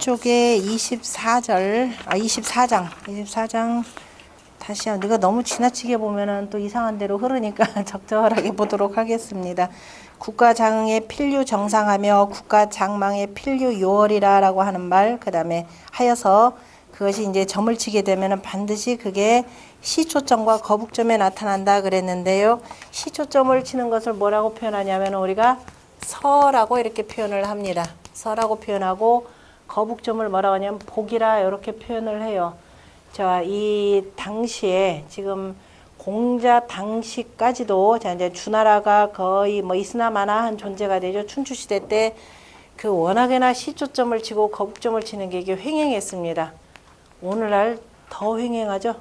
쪽에 24장 다시 한번, 네가 너무 지나치게 보면은 또 이상한 대로 흐르니까 적절하게 보도록 하겠습니다. 국가장의 필류 정상하며 국가장망의 필류 요월이라라고 하는 말, 그 다음에 하여서 그것이 이제 점을 치게 되면은 반드시 그게 시초점과 거북점에 나타난다 그랬는데요. 시초점을 치는 것을 뭐라고 표현하냐면 우리가 서라고 이렇게 표현을 합니다. 서라고 표현하고 거북점을 뭐라고 하냐면 복이라 이렇게 표현을 해요. 자, 이 당시에 지금 공자 당시까지도 자 이제 주나라가 거의 뭐 있으나마나한 존재가 되죠. 춘추 시대 때 그 워낙에나 시초점을 치고 거북점을 치는 게 이게 횡행했습니다. 오늘날 더 횡행하죠.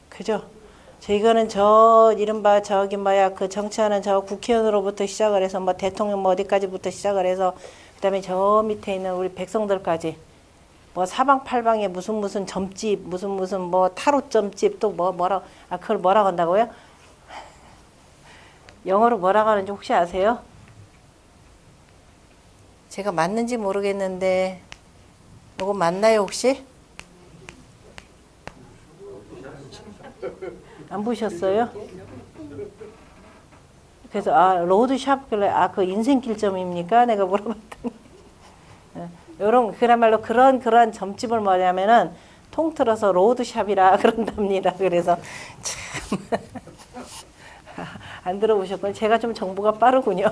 그죠? 이거는 저 이른바 저기 뭐야 그 정치하는 저 국회의원으로부터 시작을 해서 뭐 대통령 뭐 어디까지부터 시작을 해서 그다음에 저 밑에 있는 우리 백성들까지 뭐 사방팔방에 무슨 점집 무슨 뭐 타로 점집 또 뭐라 그걸 뭐라고 한다고요? 영어로 뭐라고 하는지 혹시 아세요? 제가 맞는지 모르겠는데 이거 맞나요 혹시? 안 보셨어요? 그래서 로드샵 그 인생길점입니까? 내가 물어봤더니 요런 그야말로 그런 점집을 뭐냐면은 통틀어서 로드샵이라 그런답니다. 그래서 참 안 들어보셨군요. 제가 좀 정보가 빠르군요.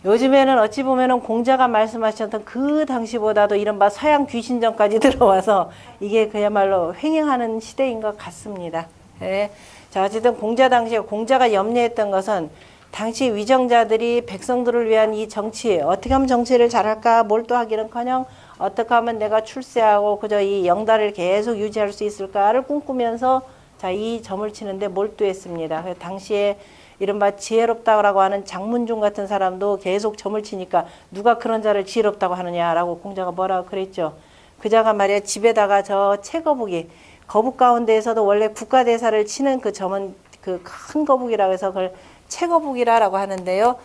요즘에는 어찌 보면은 공자가 말씀하셨던 그 당시보다도 이른바 서양 귀신전까지 들어와서 이게 그야말로 횡행하는 시대인 것 같습니다. 예. 자, 어쨌든 공자 당시에 공자가 염려했던 것은 당시 위정자들이 백성들을 위한 이 정치, 어떻게 하면 정치를 잘할까 몰두하기는커녕 어떻게 하면 내가 출세하고 그저 이 영달을 계속 유지할 수 있을까를 꿈꾸면서 자, 이 점을 치는데 몰두했습니다. 당시에 이른바 지혜롭다고 하는 장문중 같은 사람도 계속 점을 치니까 누가 그런 자를 지혜롭다고 하느냐라고 공자가 뭐라고 그랬죠. 그 자가 말이야 집에다가 저 채거북이 거북 가운데에서도 원래 국가대사를 치는 그 점은 그 큰 거북이라고 해서 그걸 채거북이라고 하는데요.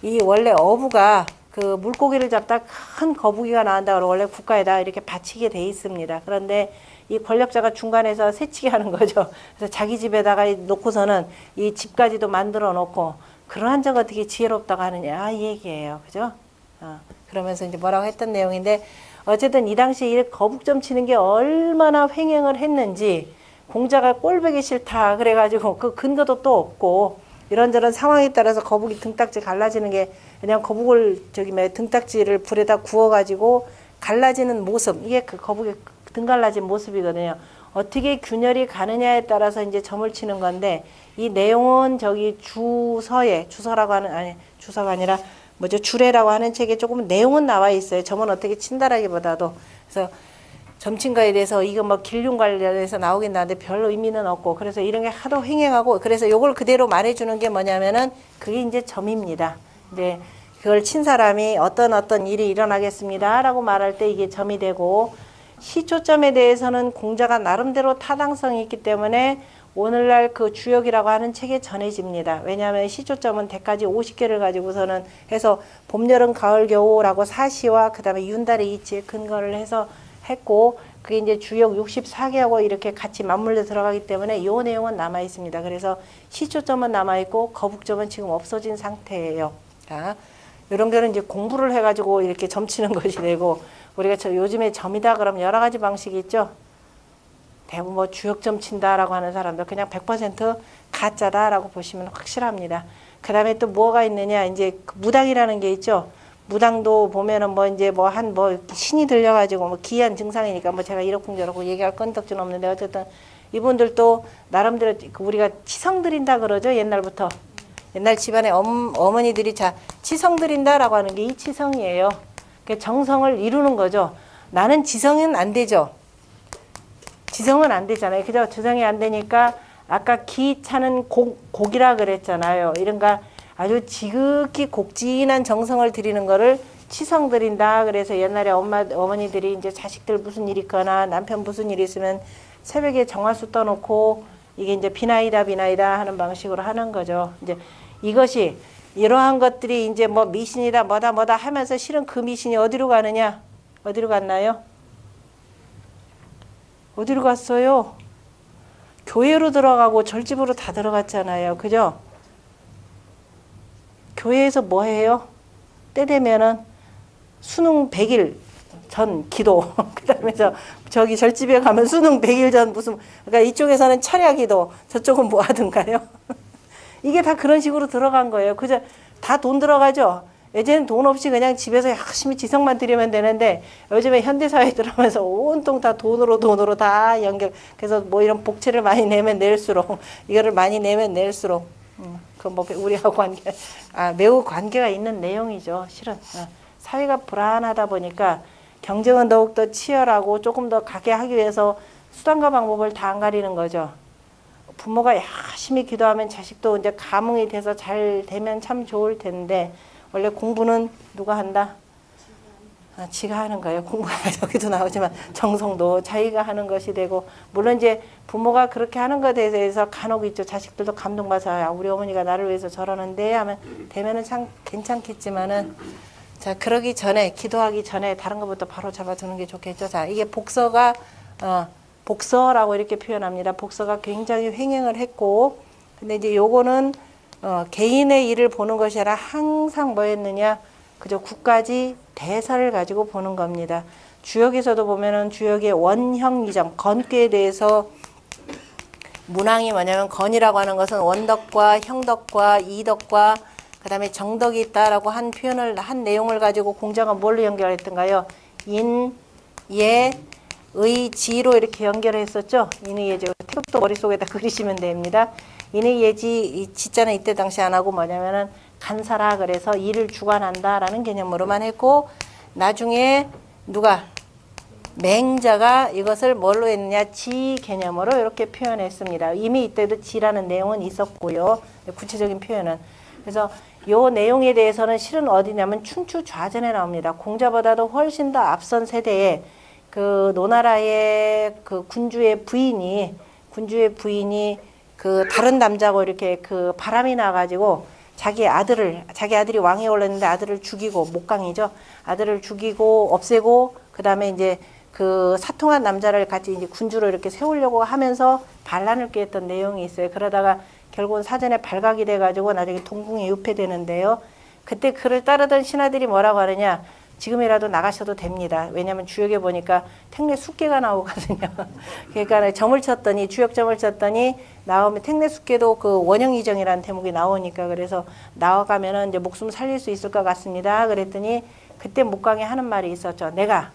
이 원래 어부가 그 물고기를 잡다 큰 거북이가 나온다 그러고 원래 국가에다 이렇게 바치게 돼 있습니다. 그런데 이 권력자가 중간에서 새치게 하는 거죠. 그래서 자기 집에다가 놓고서는 이 집까지도 만들어 놓고 그러한 자가 어떻게 지혜롭다고 하느냐 이 얘기예요. 그죠? 그러면서 이제 뭐라고 했던 내용인데 어쨌든 이 당시에 이 거북점 치는 게 얼마나 횡행을 했는지 공자가 꼴보기 싫다 그래가지고 그 근거도 또 없고 이런저런 상황에 따라서 거북이 등딱지 갈라지는 게 그냥 거북을 등딱지를 불에다 구워가지고 갈라지는 모습 이게 그 거북이 등 갈라진 모습이거든요. 어떻게 균열이 가느냐에 따라서 이제 점을 치는 건데 이 내용은 저기 주서라고 하는 주서가 아니라 뭐죠 주례라고 하는 책에 조금 내용은 나와 있어요. 점은 어떻게 친다라기보다도 그래서 점친 거에 대해서 이거 뭐 길륜 관련해서 나오긴 나는데 별로 의미는 없고 그래서 이런 게 하도 횡행하고 그래서 요걸 그대로 말해주는 게 뭐냐면은 그게 이제 점입니다. 이제 그걸 친 사람이 어떤 일이 일어나겠습니다라고 말할 때 이게 점이 되고 시초점에 대해서는 공자가 나름대로 타당성이 있기 때문에 오늘날 그 주역이라고 하는 책에 전해집니다. 왜냐하면 시초점은 대까지 50개를 가지고서는 해서 봄, 여름, 가을, 겨울하고 사시와 그 다음에 윤달의 이치에 근거를 해서 했고 그게 이제 주역 64개하고 이렇게 같이 맞물려 들어가기 때문에 이 내용은 남아 있습니다. 그래서 시초점은 남아 있고 거북점은 지금 없어진 상태예요. 자, 이런 거는 이제 공부를 해가지고 이렇게 점치는 것이 되고 우리가 요즘에 점이다 그러면 여러 가지 방식이 있죠. 대부분 뭐 주역점 친다라고 하는 사람들 그냥 100% 가짜다라고 보시면 확실합니다. 그 다음에 또 뭐가 있느냐 이제 무당이라는 게 있죠. 무당도 보면은 뭐 이제 뭐 신이 들려가지고 뭐 기이한 증상이니까 뭐 제가 이러쿵저러쿵 얘기할 건덕지는 없는데 어쨌든 이분들도 나름대로 우리가 치성 드린다 그러죠. 옛날부터 옛날 집안에 어머니들이 자 치성 드린다라고 하는 게 이 치성이에요. 정성을 이루는 거죠. 나는 지성은 안 되죠. 지성은 안 되잖아요. 그죠? 지성이 안 되니까 아까 기 차는 곡이라 그랬잖아요. 이런가 아주 지극히 곡진한 정성을 드리는 거를 치성 드린다. 그래서 옛날에 어머니들이 이제 자식들 무슨 일 있거나 남편 무슨 일 있으면 새벽에 정화수 떠놓고 이게 이제 비나이다 하는 방식으로 하는 거죠. 이제 이것이 이러한 것들이 이제 뭐 미신이다 뭐다 뭐다 하면서 실은 그 미신이 어디로 가느냐? 어디로 갔나요? 어디로 갔어요? 교회로 들어가고 절집으로 다 들어갔잖아요. 그죠? 교회에서 뭐 해요? 때 되면은 수능 100일 전 기도. 그다음에 저기 절집에 가면 수능 100일 전 무슨, 그러니까 이쪽에서는 철야 기도, 저쪽은 뭐 하든가요? 이게 다 그런 식으로 들어간 거예요. 그죠? 다 돈 들어가죠? 예전엔 돈 없이 그냥 집에서 열심히 지성만 들이면 되는데 요즘에 현대사회에 들어가면서 온통 다 돈으로 다 연결. 그래서 뭐 이런 복채를 많이 내면 낼수록, 이거를 많이 내면 낼수록, 그 뭐 우리하고 매우 관계가 있는 내용이죠. 실은. 사회가 불안하다 보니까 경쟁은 더욱더 치열하고 조금 더 가게 하기 위해서 수단과 방법을 다 안 가리는 거죠. 부모가 열심히 기도하면 자식도 이제 감흥이 돼서 잘 되면 참 좋을 텐데, 원래 공부는 누가 한다? 지가 하는 거예요. 공부가 여기도 나오지만 정성도 자기가 하는 것이 되고, 물론 이제 부모가 그렇게 하는 것에 대해서 간혹 있죠. 자식들도 감동받아서 야, 우리 어머니가 나를 위해서 저러는데 하면 되면은 참 괜찮겠지만은, 자, 그러기 전에, 기도하기 전에 다른 것부터 바로 잡아두는 게 좋겠죠. 자, 이게 복서가 복서라고 이렇게 표현합니다. 복서가 굉장히 횡행을 했고, 근데 이제 요거는 개인의 일을 보는 것이 아니라 항상 뭐였느냐, 그저 국가지 대사를 가지고 보는 겁니다. 주역에서도 보면은 주역의 원형이정, 건괴에 대해서 문항이 뭐냐면, 건이라고 하는 것은 원덕과 형덕과 이덕과 그 다음에 정덕이 있다라고 한 표현을, 한 내용을 가지고 공자가 뭘로 연결했던가요? 인, 예, 의, 지로 이렇게 연결했었죠. 인의 예지. 태극도 머릿속에다 그리시면 됩니다. 인의 예지, 이 지자는 이때 당시 안 하고 뭐냐면은 간사라, 그래서 일을 주관한다라는 개념으로만 했고, 나중에 누가? 맹자가 이것을 뭘로 했느냐? 지 개념으로 이렇게 표현했습니다. 이미 이때도 지라는 내용은 있었고요. 구체적인 표현은. 그래서 요 내용에 대해서는 실은 어디냐면 춘추좌전에 나옵니다. 공자보다도 훨씬 더 앞선 세대에 그 노나라의 그 군주의 부인이 그 다른 남자고 이렇게 그 바람이 나가지고 자기 아들이 왕에 올랐는데 아들을 죽이고, 목강이죠. 아들을 죽이고 없애고, 그 다음에 이제 그 사통한 남자를 같이 이제 군주로 이렇게 세우려고 하면서 반란을 꾀했던 내용이 있어요. 그러다가 결국은 사전에 발각이 돼가지고 나중에 동궁에 유폐되는데요. 그때 그를 따르던 신하들이 뭐라고 하느냐? 지금이라도 나가셔도 됩니다. 왜냐하면 주역에 보니까 택내 숙계가 나오거든요. 그러니까 점을 쳤더니, 주역점을 쳤더니 나오면 택내 숙계도 그 원형이정이라는 대목이 나오니까, 그래서 나와가면은 이제 목숨 살릴 수 있을 것 같습니다. 그랬더니 그때 목강에 하는 말이 있었죠. 내가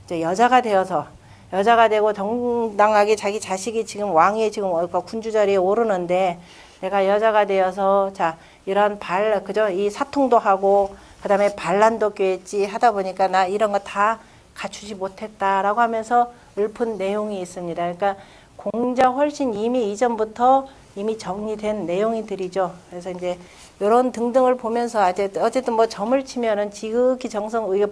이제 여자가 되고 정당하게 자기 자식이 지금 왕위에 지금 군주 자리에 오르는데, 내가 여자가 되어서 자 이런 그죠? 이 사통도 하고 그다음에 반란도 꾀했지 하다 보니까 나 이런 거 다 갖추지 못했다라고 하면서 읊은 내용이 있습니다. 그러니까 공자 훨씬 이미 이전부터 이미 정리된 내용이들이죠. 그래서 이제 이런 등등을 보면서 어쨌든 뭐 점을 치면은 지극히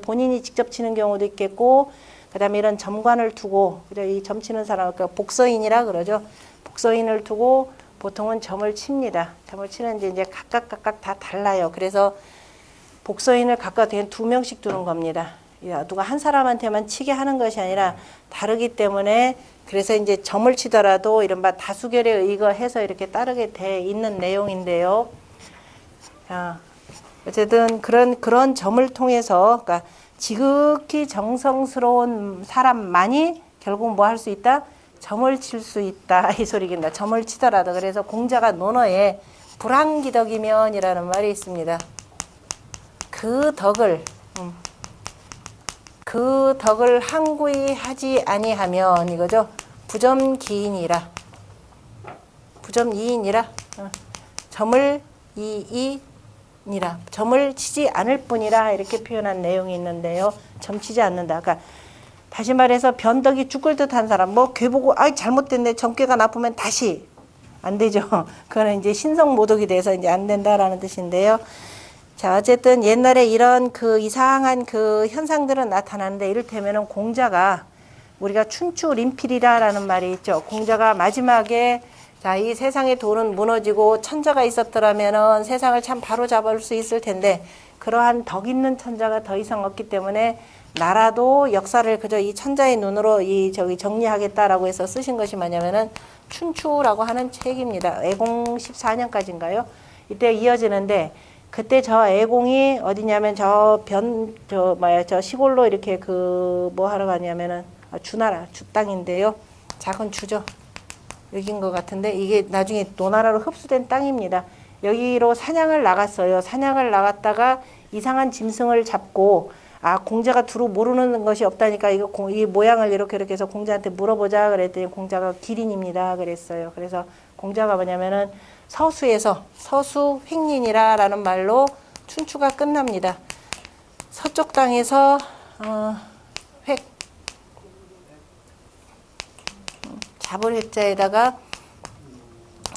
본인이 직접 치는 경우도 있겠고, 그다음에 이런 점관을 두고, 이 점 치는 사람, 그러니까 복서인이라 그러죠. 복서인을 두고 보통은 점을 칩니다. 점을 치는데 이제 각각 다 달라요. 그래서 복서인을 각각 2명씩 두는 겁니다. 누가 한 사람한테만 치게 하는 것이 아니라 다르기 때문에, 그래서 이제 점을 치더라도 이른바 다수결에 의거해서 이렇게 따르게 돼 있는 내용인데요. 어쨌든 그런 점을 통해서, 그러니까 지극히 정성스러운 사람만이 결국 뭐 할 수 있다? 점을 칠 수 있다, 이 소리입니다. 점을 치더라도. 그래서 공자가 논어에 불황기덕이면이라는 말이 있습니다. 그 덕을 항구히 하지 아니하면, 이거죠. 부점이인이라 점을 점을 치지 않을 뿐이라, 이렇게 표현한 내용이 있는데요. 점 치지 않는다. 그러니까 다시 말해서 변덕이 죽을 듯한 사람, 뭐 괴보고 잘못됐네, 점괘가 나쁘면 다시 안 되죠. 그거는 이제 신성모독이 돼서 이제 안 된다라는 뜻인데요. 자, 어쨌든 옛날에 이런 그 이상한 그 현상들은 나타나는데, 이를테면은 공자가, 우리가 춘추 림필이라라는 말이 있죠. 공자가 마지막에 자, 이 세상의 도는 무너지고 천자가 있었더라면은 세상을 참 바로 잡을 수 있을 텐데 그러한 덕 있는 천자가 더 이상 없기 때문에 나라도 역사를 그저 이 천자의 눈으로 이 저기 정리하겠다라고 해서 쓰신 것이 뭐냐면은 춘추라고 하는 책입니다. 애공 14년까지인가요? 이때 이어지는데 그때 저 애공이 어디냐면 저 시골로 이렇게 그 뭐 하러 가냐면은 주나라 주 땅인데요. 작은 주죠. 여긴 것 같은데 이게 나중에 노나라로 흡수된 땅입니다. 여기로 사냥을 나갔어요. 사냥을 나갔다가 이상한 짐승을 잡고 공자가 두루 모르는 것이 없다니까 이 모양을 이렇게 해서 공자한테 물어보자 그랬더니 공자가 기린입니다 그랬어요. 그래서 공자가 뭐냐면은 서수에서 서수 횡린이라라는 말로 춘추가 끝납니다. 서쪽 땅에서 획 잡을 획자에다가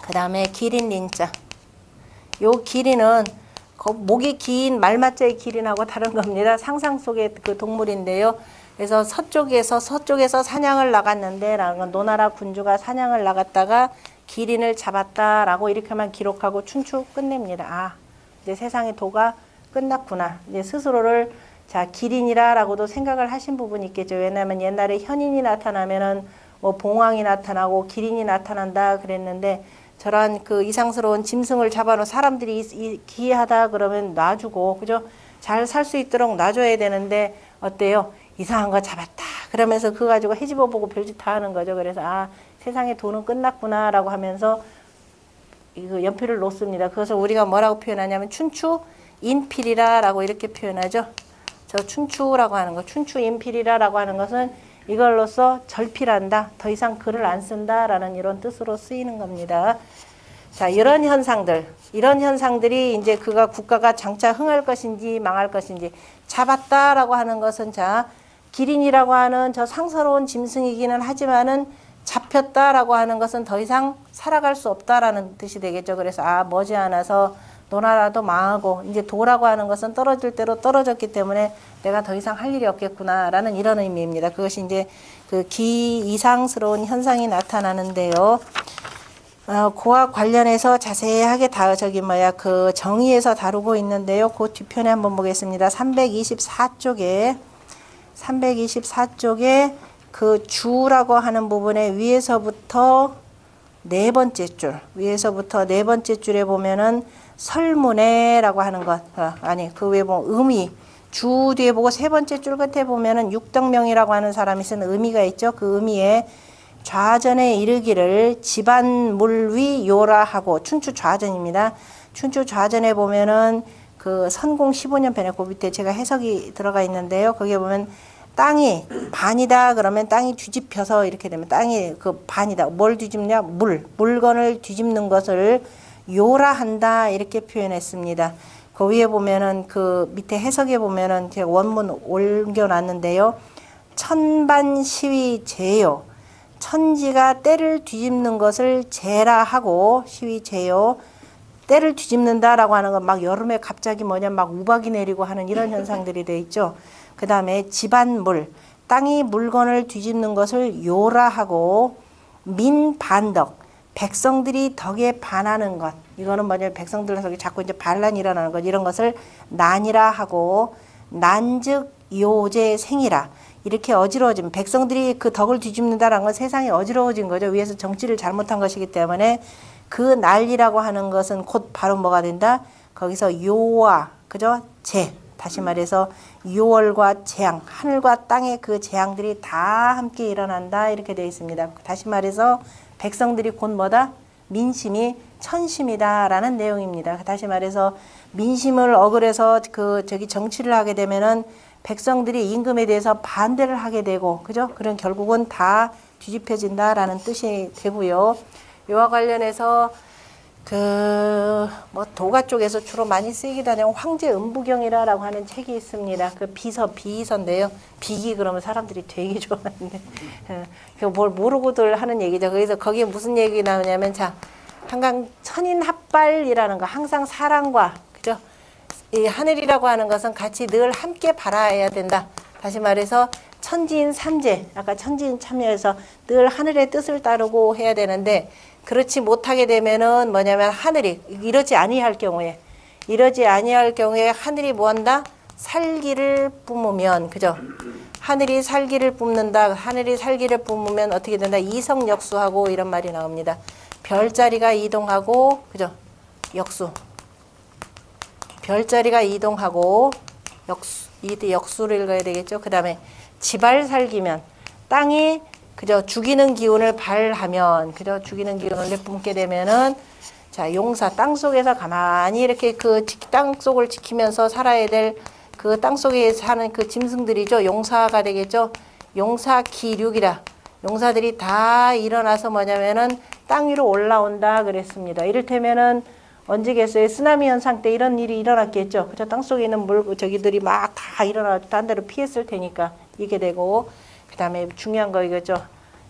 그 다음에 기린 린자. 요 기린은 목이 긴 말맞자의 기린하고 다른 겁니다. 상상 속의 그 동물인데요. 그래서 서쪽에서 사냥을 나갔는데 라는 건 노나라 군주가 사냥을 나갔다가 기린을 잡았다라고 이렇게만 기록하고 춘추 끝냅니다. 이제 세상의 도가 끝났구나. 이제 스스로를 자 기린이라라고도 생각을 하신 부분이 있겠죠. 왜냐하면 옛날에 현인이 나타나면은 뭐 봉황이 나타나고 기린이 나타난다 그랬는데 저런 그 이상스러운 짐승을 잡아놓은 사람들이 기이하다 그러면 놔주고 그죠? 잘 살 수 있도록 놔줘야 되는데 어때요? 이상한 거 잡았다 그러면서 그거 가지고 헤집어 보고 별짓 다 하는 거죠. 그래서 세상의 도는 끝났구나라고 하면서 이거 연필을 놓습니다. 그것을 우리가 뭐라고 표현하냐면 춘추 인필이라라고 이렇게 표현하죠. 저 춘추라고 하는 거, 춘추 인필이라라고 하는 것은 이걸로써 절필한다. 더 이상 글을 안 쓴다라는 이런 뜻으로 쓰이는 겁니다. 자, 이런 현상들이 이제 국가가 장차 흥할 것인지 망할 것인지 잡았다라고 하는 것은 자, 기린이라고 하는 저 상스러운 짐승이기는 하지만은 잡혔다라고 하는 것은 더 이상 살아갈 수 없다라는 뜻이 되겠죠. 그래서 머지않아서 노나라도 망하고 이제 도라고 하는 것은 떨어질 대로 떨어졌기 때문에 내가 더 이상 할 일이 없겠구나라는 이런 의미입니다. 그것이 이제 그 기이상스러운 현상이 나타나는데요. 그와 관련해서 자세하게 그 정의에서 다루고 있는데요. 그 뒤편에 한번 보겠습니다. 324쪽에 그 주라고 하는 부분에 위에서부터 네 번째 줄에 보면은 설문에라고 하는 것, 그 위에 보면 의미, 주 뒤에 보고 세 번째 줄 끝에 보면은 육덕명이라고 하는 사람이 쓴 의미가 있죠. 그 의미에 좌전에 이르기를 집안물위 요라하고 춘추 좌전입니다. 춘추 좌전에 보면은 그 선공 15년 편에 그 밑에 제가 해석이 들어가 있는데요. 거기에 보면 땅이 반이다 그러면 땅이 뒤집혀서 이렇게 되면 땅이 그 반이다. 뭘 뒤집냐? 물건을 뒤집는 것을 요라한다 이렇게 표현했습니다. 그 위에 보면은 그 밑에 해석에 보면은 제가 원문 옮겨놨는데요. 천반시위 제요. 천지가 때를 뒤집는 것을 제라하고 시위 제요. 때를 뒤집는다라고 하는 건 막 여름에 갑자기 막 우박이 내리고 하는 이런 현상들이 돼 있죠. 그 다음에 집안물, 땅이 물건을 뒤집는 것을 요라하고 민반덕, 백성들이 덕에 반하는 것. 이거는 뭐냐면 백성들에서 자꾸 이제 반란이 일어나는 것. 이런 것을 난이라 하고 난즉 요제 생이라. 이렇게 어지러워진 백성들이 그 덕을 뒤집는다라는 건 세상이 어지러워진 거죠. 위에서 정치를 잘못한 것이기 때문에 그 난리라고 하는 것은 곧 바로 뭐가 된다? 거기서 요와 그죠? 재. 다시 말해서 6월과 재앙, 하늘과 땅의 그 재앙들이 다 함께 일어난다 이렇게 되어 있습니다. 다시 말해서 백성들이 곧 뭐다? 민심이 천심이다 라는 내용입니다. 다시 말해서 민심을 억울해서 정치를 하게 되면은 백성들이 임금에 대해서 반대를 하게 되고 그죠? 그런 결국은 다 뒤집혀진다라는 뜻이 되고요. 이와 관련해서 도가 쪽에서 주로 많이 쓰이기도 하는 황제음부경이라고 하는 책이 있습니다. 그 비서인데요. 비기 그러면 사람들이 되게 좋아하는데, 뭘 모르고들 하는 얘기죠. 그래서 거기에 무슨 얘기 나오냐면, 한강 천인합발이라는 거, 항상 사랑과, 그죠? 이 하늘이라고 하는 것은 같이 늘 함께 바라야 된다. 다시 말해서 천지인 삼재, 아까 천지인 참여해서 늘 하늘의 뜻을 따르고 해야 되는데 그렇지 못하게 되면은 뭐냐면 하늘이 이러지 아니할 경우에 하늘이 뭐한다? 살기를 뿜으면 그죠? 하늘이 살기를 뿜는다. 하늘이 살기를 뿜으면 어떻게 된다? 이성역수하고 이런 말이 나옵니다. 별자리가 이동하고 그죠? 역수. 별자리가 이동하고 역수를 읽어야 되겠죠. 그 다음에 지발살기면 땅이 그죠? 죽이는 기운을 발하면 그죠? 죽이는 기운을 내뿜게 되면은 자 용사 땅 속에서 가만히 이렇게 그 땅 속을 지키면서 살아야 될 그 땅 속에 사는 그 짐승들이죠. 용사가 되겠죠. 용사기륙이라 용사들이 다 일어나서 뭐냐면은 땅 위로 올라온다 그랬습니다. 이를테면은 언제겠어요? 쓰나미 현상 때 이런 일이 일어났겠죠. 그죠? 땅 속에 있는 저기들이 막 다 일어나서 딴 데로 피했을 테니까 이게 되고 그 다음에 중요한 거 이거죠.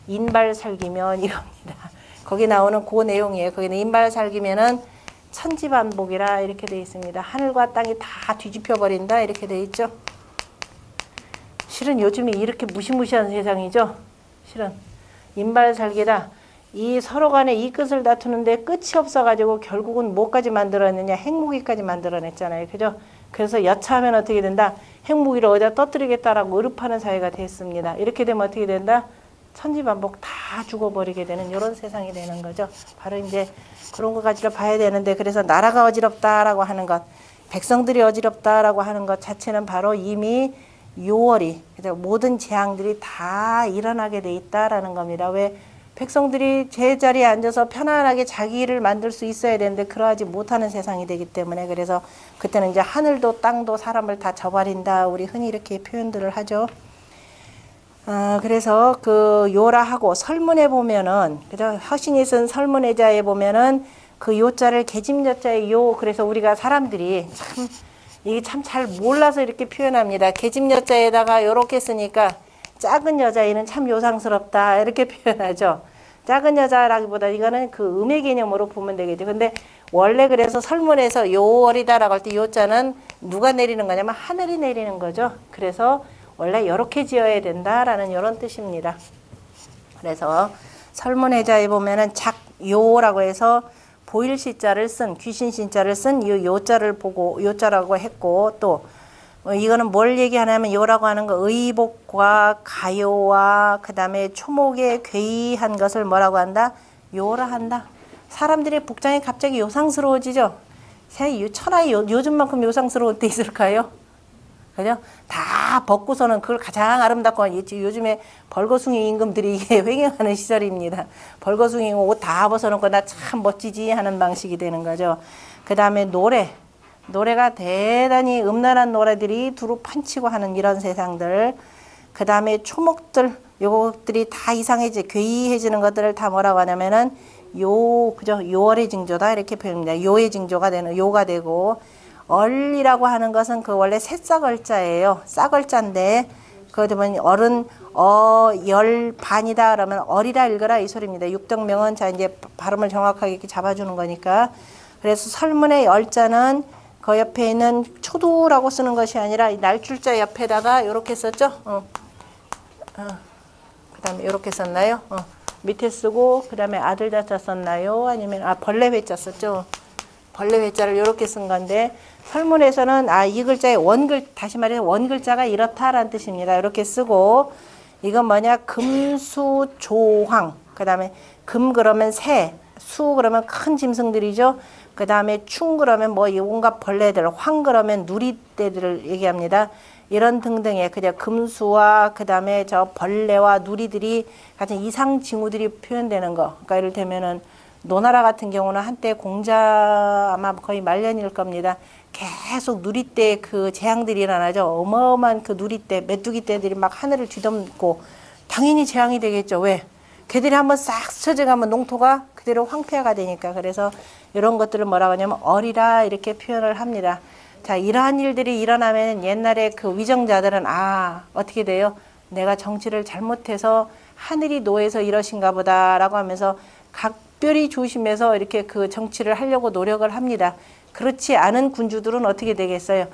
인발살기면 이겁니다. 거기 나오는 그 내용이에요. 거기는 인발살기면은 천지반복이라 이렇게 되어 있습니다. 하늘과 땅이 다 뒤집혀 버린다 이렇게 되어 있죠. 실은 요즘에 이렇게 무시무시한 세상이죠. 실은 인발살기다. 이 서로 간에 이 끝을 다투는데 끝이 없어가지고 결국은 뭐까지 만들어냈냐? 핵무기까지 만들어냈잖아요. 그죠? 그래서 여차하면 어떻게 된다? 핵무기를 어디다 떠뜨리겠다라고 의릇하는 사회가 됐습니다. 이렇게 되면 어떻게 된다? 천지반복 다 죽어버리게 되는 이런 세상이 되는 거죠. 바로 이제 그런 것까지를 봐야 되는데 그래서 나라가 어지럽다라고 하는 것, 백성들이 어지럽다라고 하는 것 자체는 바로 이미 요월이 모든 재앙들이 다 일어나게 돼 있다라는 겁니다. 왜? 백성들이 제자리에 앉아서 편안하게 자기 일을 만들 수 있어야 되는데 그러하지 못하는 세상이 되기 때문에 그래서 그때는 이제 하늘도 땅도 사람을 다 저버린다. 우리 흔히 이렇게 표현들을 하죠. 그래서 그 요라하고 설문에 보면은 그죠? 허신이 쓴 설문의자에 보면은 그 요자를 계집여자의 요 그래서 우리가 사람들이 참 이게 참 잘 몰라서 이렇게 표현합니다. 계집여자에다가 요렇게 쓰니까 작은 여자애는 참 요상스럽다 이렇게 표현하죠. 작은 여자라기보다 이거는 그 음의 개념으로 보면 되겠죠. 근데 원래 그래서 설문에서 요월이다라고 할 때 요자는 누가 내리는 거냐면 하늘이 내리는 거죠. 그래서 원래 이렇게 지어야 된다라는 이런 뜻입니다. 그래서 설문의자에 보면은 작요라고 해서 보일 시자를 쓴 귀신 신자를 쓴 이 요자를 보고 요자라고 했고 또 이거는 뭘 얘기하냐면 요라고 하는 거 의복과 가요와 그 다음에 초목에 괴이한 것을 뭐라고 한다? 요라 한다. 사람들의 복장이 갑자기 요상스러워지죠. 천하에 요즘만큼 요상스러울 때 있을까요? 그죠? 다 벗고서는 그걸 가장 아름답고 요즘에 벌거숭이 임금들이 횡행하는 시절입니다. 벌거숭이 옷 다 벗어놓고 나 참 멋지지 하는 방식이 되는 거죠. 그 다음에 노래가 대단히 음란한 노래들이 두루 판치고 하는 이런 세상들. 그 다음에 초목들 요것들이 다 이상해지 괴이해지는 것들을 다 뭐라고 하냐면은 그죠? 요월의 징조다 이렇게 표현합니다. 요의 징조가 되는 요가 되고 얼이라고 하는 것은 그 원래 새싹얼자예요. 싹얼자인데 그거 보면 얼은 열 반이다 그러면 얼이라 읽어라 이 소리입니다. 육덕명은 자 이제 발음을 정확하게 이렇게 잡아주는 거니까. 그래서 설문의 열자는 그 옆에 있는 초두라고 쓰는 것이 아니라 날줄자 옆에다가 이렇게 썼죠. 그 다음에 이렇게 썼나요? 밑에 쓰고 그 다음에 아들 자자 썼나요? 아니면 벌레 회자 썼죠. 벌레 회자를 이렇게 쓴 건데 설문에서는 이 글자의 다시 말해서 원글자가 이렇다라는 뜻입니다. 이렇게 쓰고 이건 뭐냐? 금수조황. 그 다음에 금 그러면 새, 수 그러면 큰 짐승들이죠. 그 다음에 충 그러면 뭐 온갖 벌레들, 황 그러면 누리떼들을 얘기합니다. 이런 등등의 그냥 금수와 그 다음에 저 벌레와 누리들이 같은 이상 징후들이 표현되는 거. 그러니까 이를테면은 노나라 같은 경우는 한때 공자 아마 거의 말년일 겁니다. 계속 누리떼 그 재앙들이 일어나죠. 어마어마한 그 누리떼, 메뚜기 떼들이 막 하늘을 뒤덮고 당연히 재앙이 되겠죠. 왜? 걔들이 한번 싹 스쳐져가면 농토가 그대로 황폐화가 되니까. 그래서 이런 것들을 뭐라고 하냐면 얼이라 이렇게 표현을 합니다. 자, 이러한 일들이 일어나면 옛날에 그 위정자들은 어떻게 돼요? 내가 정치를 잘못해서 하늘이 노해서 이러신가 보다라고 하면서 각별히 조심해서 이렇게 그 정치를 하려고 노력을 합니다. 그렇지 않은 군주들은 어떻게 되겠어요?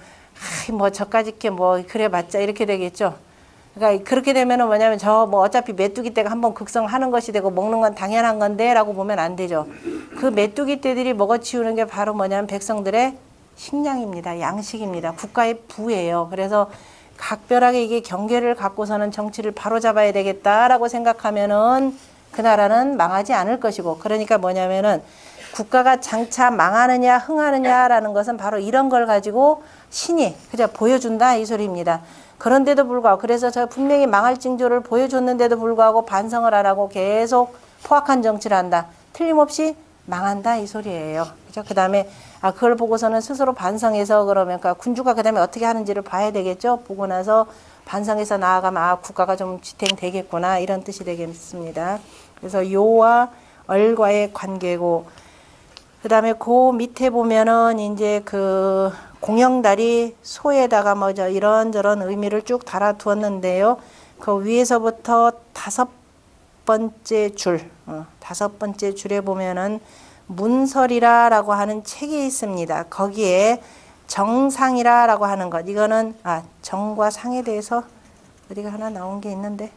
뭐 저까짓 게 뭐 그래 봤자 이렇게 되겠죠. 그러니까 그렇게 되면은 뭐냐면 저 뭐 어차피 메뚜기 떼가 한번 극성하는 것이 되고 먹는 건 당연한 건데라고 보면 안 되죠. 그 메뚜기 떼들이 먹어치우는 게 바로 뭐냐면 백성들의 식량입니다. 양식입니다. 국가의 부예요. 그래서 각별하게 이게 경계를 갖고서는 정치를 바로잡아야 되겠다라고 생각하면은 그 나라는 망하지 않을 것이고, 그러니까 뭐냐면은 국가가 장차 망하느냐 흥하느냐라는 것은 바로 이런 걸 가지고 신이 그저 보여준다 이 소리입니다. 그런데도 불구하고, 그래서 저 분명히 망할 징조를 보여줬는데도 불구하고 반성을 안 하고 계속 포악한 정치를 한다. 틀림없이 망한다 이 소리예요. 그죠? 그 다음에 그걸 보고서는 스스로 반성해서 그러면 그러니까 군주가 그 다음에 어떻게 하는지를 봐야 되겠죠. 보고 나서 반성해서 나아가면 국가가 좀 지탱되겠구나 이런 뜻이 되겠습니다. 그래서 요와 얼과의 관계고, 그 다음에 그 밑에 보면은 이제 그 공영달이 소에다가 뭐죠 이런저런 의미를 쭉 달아두었는데요. 그 위에서부터 다섯 번째 줄에 보면은 문설이라라고 하는 책이 있습니다. 거기에 정상이라라고 하는 것, 이거는 정과 상에 대해서 어디가 하나 나온 게 있는데,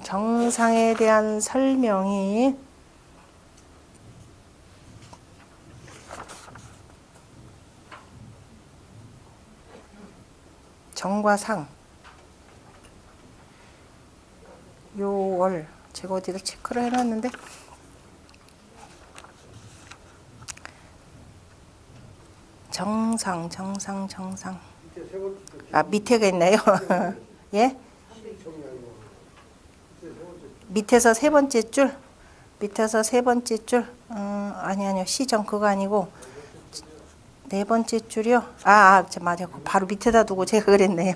정상에 대한 설명이 정과 상 요월 제가 어디다 체크를 해놨는데 정상 밑에가 있나요? 예? 밑에서 세 번째 줄 아니요 시정 그거 아니고 네 번째 줄이요. 맞아. 바로 밑에다 두고 제가 그랬네요.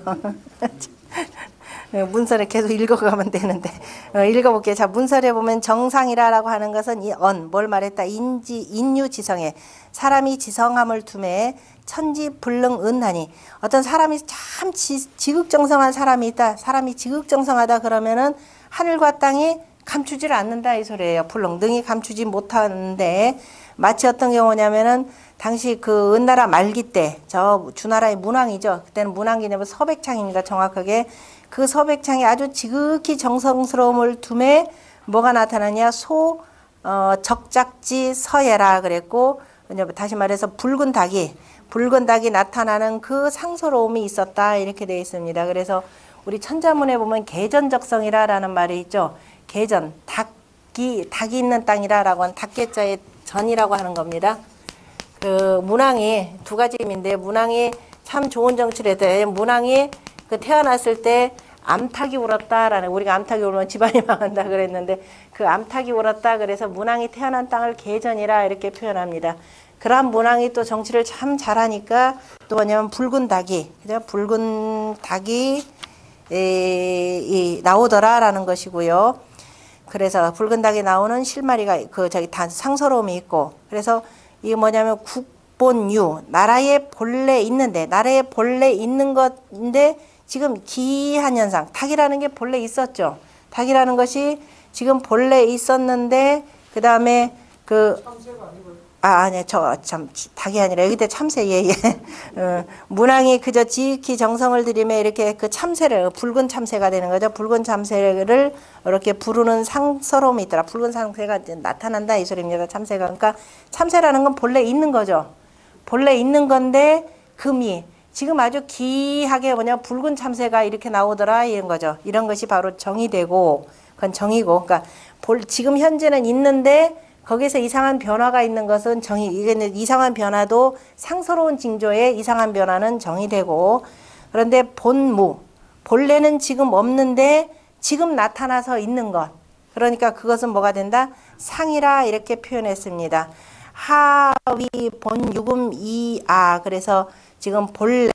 문서를 계속 읽어가면 되는데 읽어볼게요. 자, 문서에 보면 정상이라라고 하는 것은 뭘 말했다. 인유지성에 사람이 지성함을 둠에 천지불능은하니, 어떤 사람이 참 지극정성한 사람이 있다. 사람이 지극정성하다 그러면은 하늘과 땅이 감추지를 않는다 이 소리예요. 불능 능히 감추지 못하는데, 마치 어떤 경우냐면은 당시 그 은나라 말기 때 저 주나라의 문왕이죠. 그때는 문왕기냐면 서백창입니다. 정확하게 그 서백창이 아주 지극히 정성스러움을 둠에 뭐가 나타나냐, 적작지 서예라 그랬고, 다시 말해서 붉은 닭이 나타나는 그 상서로움이 있었다 이렇게 되어 있습니다. 그래서 우리 천자문에 보면 개전적성이라라는 말이 있죠. 개전, 닭이 있는 땅이라라고 하는 닭개자의 전이라고 하는 겁니다. 그 문왕이 두 가지 의미인데, 문왕이 참 좋은 정치를 했대. 문왕이 그 태어났을 때 암탉이 울었다라는, 우리가 암탉이 울면 집안이 망한다 그랬는데 그 암탉이 울었다 그래서 문왕이 태어난 땅을 개전이라 이렇게 표현합니다. 그러한 문왕이 또 정치를 참 잘하니까 또 뭐냐면 붉은 닭이 나오더라라는 것이고요. 그래서 붉은 닭이 나오는 실마리가 상서로움이 있고, 그래서 이게 뭐냐면 국본유, 나라에 본래 있는 것인데 지금 기이한 현상, 닭이라는 게 본래 있었죠. 닭이라는 것이 지금 본래 있었는데 그 다음에 닭이 아니라 여기다 참새, 예. 문왕이 그저 지극히 정성을 들이며 이렇게 그 참새를, 붉은 참새가 되는 거죠. 붉은 참새를 이렇게 부르는 상서로움이 있더라. 붉은 참새가 나타난다 이 소리입니다. 참새가. 그러니까 참새라는 건 본래 있는 거죠. 본래 있는 건데 금이 지금 아주 기이하게 붉은 참새가 이렇게 나오더라 이런 거죠. 이런 것이 바로 정이 되고, 그건 정이고, 그러니까 지금 현재는 있는데 거기서 이상한 변화가 있는 것은 정이, 이게 이상한 변화도 상서로운 징조의 이상한 변화는 정이 되고, 그런데 본래는 지금 없는데 지금 나타나서 있는 것, 그러니까 그것은 뭐가 된다? 상이라 이렇게 표현했습니다. 하위 본유금 이아, 그래서 지금 본래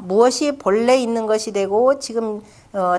무엇이 본래 있는 것이 되고 지금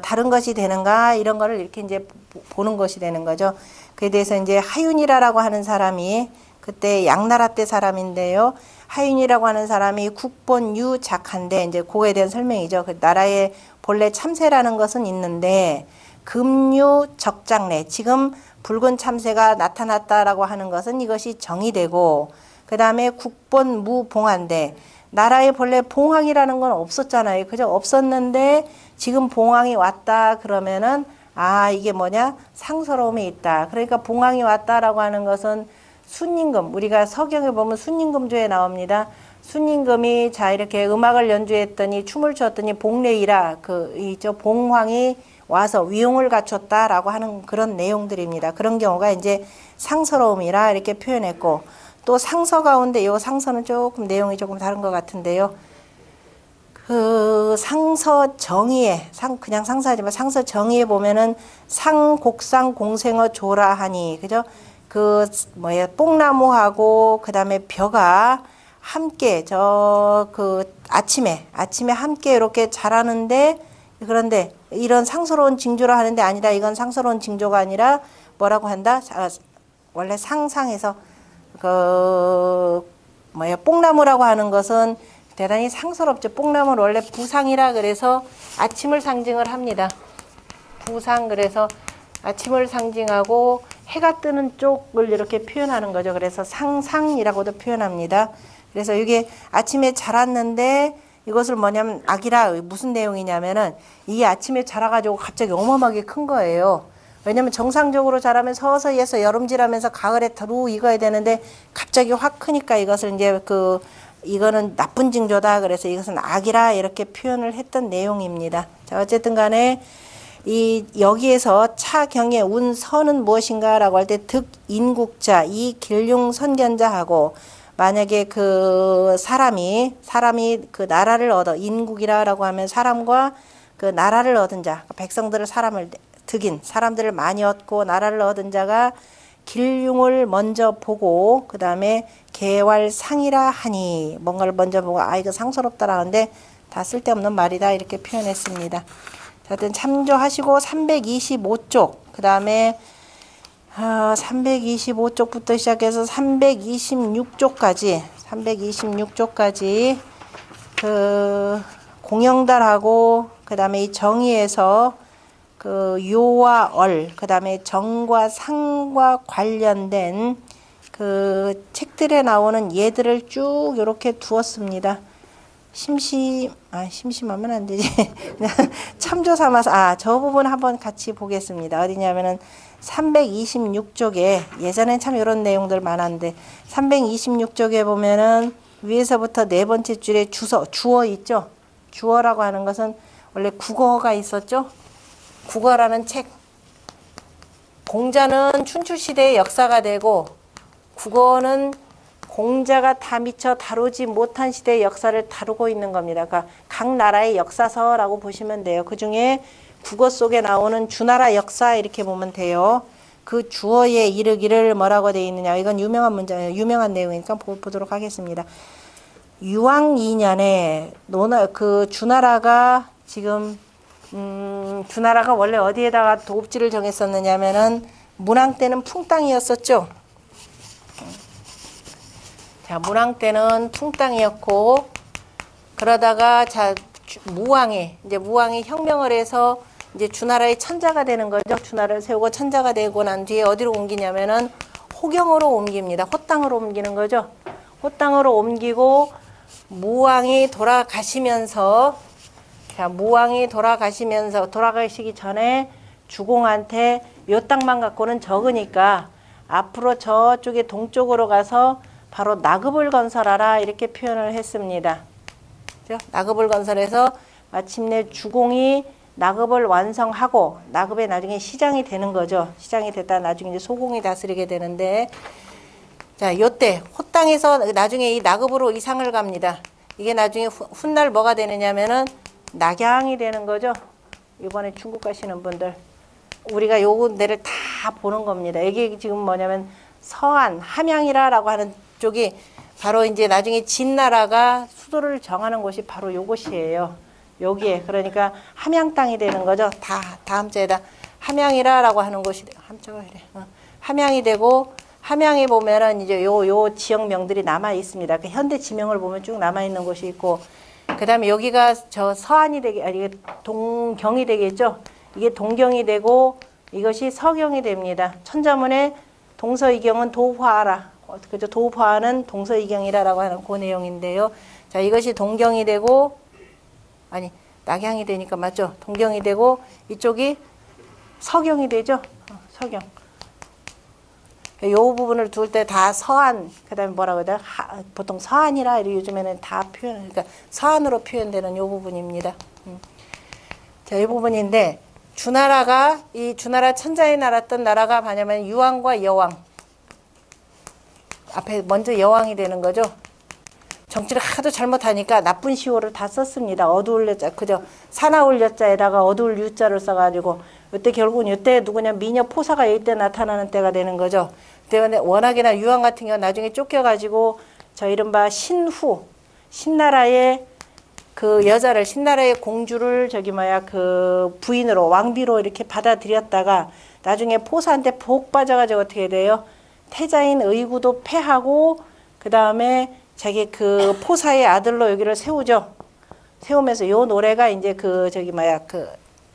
다른 것이 되는가, 이런 거를 이렇게 이제 보는 것이 되는 거죠. 그에 대해서 이제 하윤이라고 하는 사람이 그때 양나라 때 사람인데요. 하윤이라고 하는 사람이 국본유작한데, 이제 그거에 대한 설명이죠. 그 나라에 본래 참새라는 것은 있는데 금유적장래, 지금 붉은 참새가 나타났다라고 하는 것은 이것이 정이 되고, 그 다음에 국본무봉한데 나라에 본래 봉황이라는 건 없었잖아요. 그죠? 없었는데 지금 봉황이 왔다 그러면은 아, 이게 뭐냐? 상서로움이 있다. 그러니까 봉황이 왔다라고 하는 것은 순임금, 우리가 서경에 보면 순임금조에 나옵니다. 순임금이 자 이렇게 음악을 연주했더니 춤을 췄더니 복례이라 이저 봉황이 와서 위용을 갖췄다라고 하는 그런 내용들입니다. 그런 경우가 이제 상서로움이라 이렇게 표현했고, 또 상서 가운데 요 상서는 조금 내용이 조금 다른 것 같은데요. 그 상서 정의에 그냥 상서하지만 상서 정의에 보면은 상곡상 공생어 조라하니, 그죠? 그 뭐야, 뽕나무하고 그다음에 벼가 함께 아침에 함께 이렇게 자라는데, 그런데 이런 상스러운 징조라 하는데 아니다. 이건 상스러운 징조가 아니라 뭐라고 한다? 원래 상상에서 뽕나무라고 하는 것은 대단히 상스럽죠. 뽕나무는 원래 부상이라 그래서 아침을 상징을 합니다. 부상, 그래서 아침을 상징하고 해가 뜨는 쪽을 이렇게 표현하는 거죠. 그래서 상상이라고도 표현합니다. 그래서 이게 아침에 자랐는데 이것을 뭐냐면 악이라, 무슨 내용이냐면은 이게 아침에 자라가지고 갑자기 어마어마하게 큰 거예요. 왜냐면 정상적으로 자라면 서서히해서 여름질하면서 가을에 들어 익어야 되는데 갑자기 확 크니까 이것을 이제 이거는 나쁜 징조다. 그래서 이것은 악이라 이렇게 표현을 했던 내용입니다. 자, 어쨌든 간에 여기에서 차경의 운선은 무엇인가라고 할 때 득인국자, 이 길흉 선견자하고, 만약에 그 사람이 그 나라를 얻어, 인국이라고 하면 사람과 그 나라를 얻은 자, 백성들을 사람들을 많이 얻고 나라를 얻은 자가 길흉을 먼저 보고 그 다음에 개왈상이라 하니, 뭔가를 먼저 보고 아, 이거 상스럽다라는데 다 쓸데없는 말이다 이렇게 표현했습니다. 하여튼 참조하시고 325쪽, 그 다음에 325쪽부터 시작해서 326쪽까지 그 공영달하고 그 다음에 이 정의에서 그 요와 얼, 그 다음에 정과 상과 관련된 그 책들에 나오는 예들을 쭉 이렇게 두었습니다. 심심하면 안 되지. 그냥 참조 삼아서, 저 부분 한번 같이 보겠습니다. 어디냐면은 326쪽에, 예전엔 참 이런 내용들 많았는데, 326쪽에 보면은 위에서부터 네 번째 줄에 주어 있죠? 주어라고 하는 것은 원래 국어가 있었죠? 국어라는 책. 공자는 춘추시대의 역사가 되고, 국어는 공자가 다 미처 다루지 못한 시대의 역사를 다루고 있는 겁니다. 그러니까 각 나라의 역사서라고 보시면 돼요. 그 중에 국어 속에 나오는 주나라 역사 이렇게 보면 돼요. 그 주어에 이르기를 뭐라고 되어 있느냐. 이건 유명한 문장이에요. 유명한 내용이니까 보도록 하겠습니다. 유왕 2년에 그 주나라가 지금 주나라가 원래 어디에다가 도읍지를 정했었느냐면은 문왕 때는 풍땅이었었죠. 자, 문왕 때는 풍땅이었고, 그러다가 무왕이 혁명을 해서 이제 주나라의 천자가 되는 거죠. 주나라를 세우고 천자가 되고 난 뒤에 어디로 옮기냐면은 호경으로 옮깁니다. 호땅으로 옮기는 거죠. 호땅으로 옮기고 무왕이 돌아가시면서, 돌아가시기 전에 주공한테 요 땅만 갖고는 적으니까 앞으로 저쪽에 동쪽으로 가서 바로 나급을 건설하라 이렇게 표현을 했습니다. 그렇죠? 나급을 건설해서 마침내 주공이 나급을 완성하고, 나급에 나중에 시장이 되는 거죠. 시장이 됐다 나중에 이제 소공이 다스리게 되는데, 자, 요때 호땅에서 나중에 이 나급으로 이상을 갑니다. 이게 나중에 훗날 뭐가 되느냐면은 낙양이 되는 거죠. 이번에 중국 가시는 분들, 우리가 요 데를 다 보는 겁니다. 이게 지금 뭐냐면 서안, 함양이라고 하는 쪽이 바로 이제 나중에 진나라가 수도를 정하는 곳이 바로 요곳이에요. 여기에, 그러니까 함양 땅이 되는 거죠. 다음 주에다 함양이라고 하는 곳이, 함양이 되고, 함양에 보면은 이제 요 지역명들이 남아 있습니다. 그 현대 지명을 보면 쭉 남아 있는 곳이 있고, 그 다음에 여기가 저 서안이 이게 동경이 되겠죠. 이게 동경이 되고 이것이 서경이 됩니다. 천자문에 동서이경은 도화하라. 그죠? 도화는 동서이경이라고 하는 그 내용인데요. 자, 이것이 동경이 되고, 아니, 낙양이 되니까 맞죠? 동경이 되고, 이쪽이 서경이 되죠? 서경. 이 부분을 둘 때 다 서안, 그 다음에 뭐라고 해야 되나? 보통 서안이라, 요즘에는 다 표현, 그러니까 서안으로 표현되는 이 부분입니다. 자, 이 부분인데, 주나라가, 이 주나라 천자에 날았던 나라가 뭐냐면 유왕과 여왕. 앞에 먼저 여왕이 되는 거죠. 정치를 하도 잘못하니까 나쁜 시호를 다 썼습니다. 어두울 여자, 그죠? 사나울 여자에다가 어두울 유자를 써가지고, 이때 결국은 이때 누구냐, 미녀 포사가 이때 나타나는 때가 되는 거죠. 근데 워낙에나 유황 같은 경우는 나중에 쫓겨가지고, 저 이른바 신후, 신나라의 그 여자를, 신나라의 공주를 그 부인으로, 왕비로 이렇게 받아들였다가, 나중에 포사한테 복 빠져가지고 어떻게 돼요? 태자인 의구도 패하고, 그 다음에 자기 그 포사의 아들로 여기를 세우죠. 세우면서 요 노래가 이제 그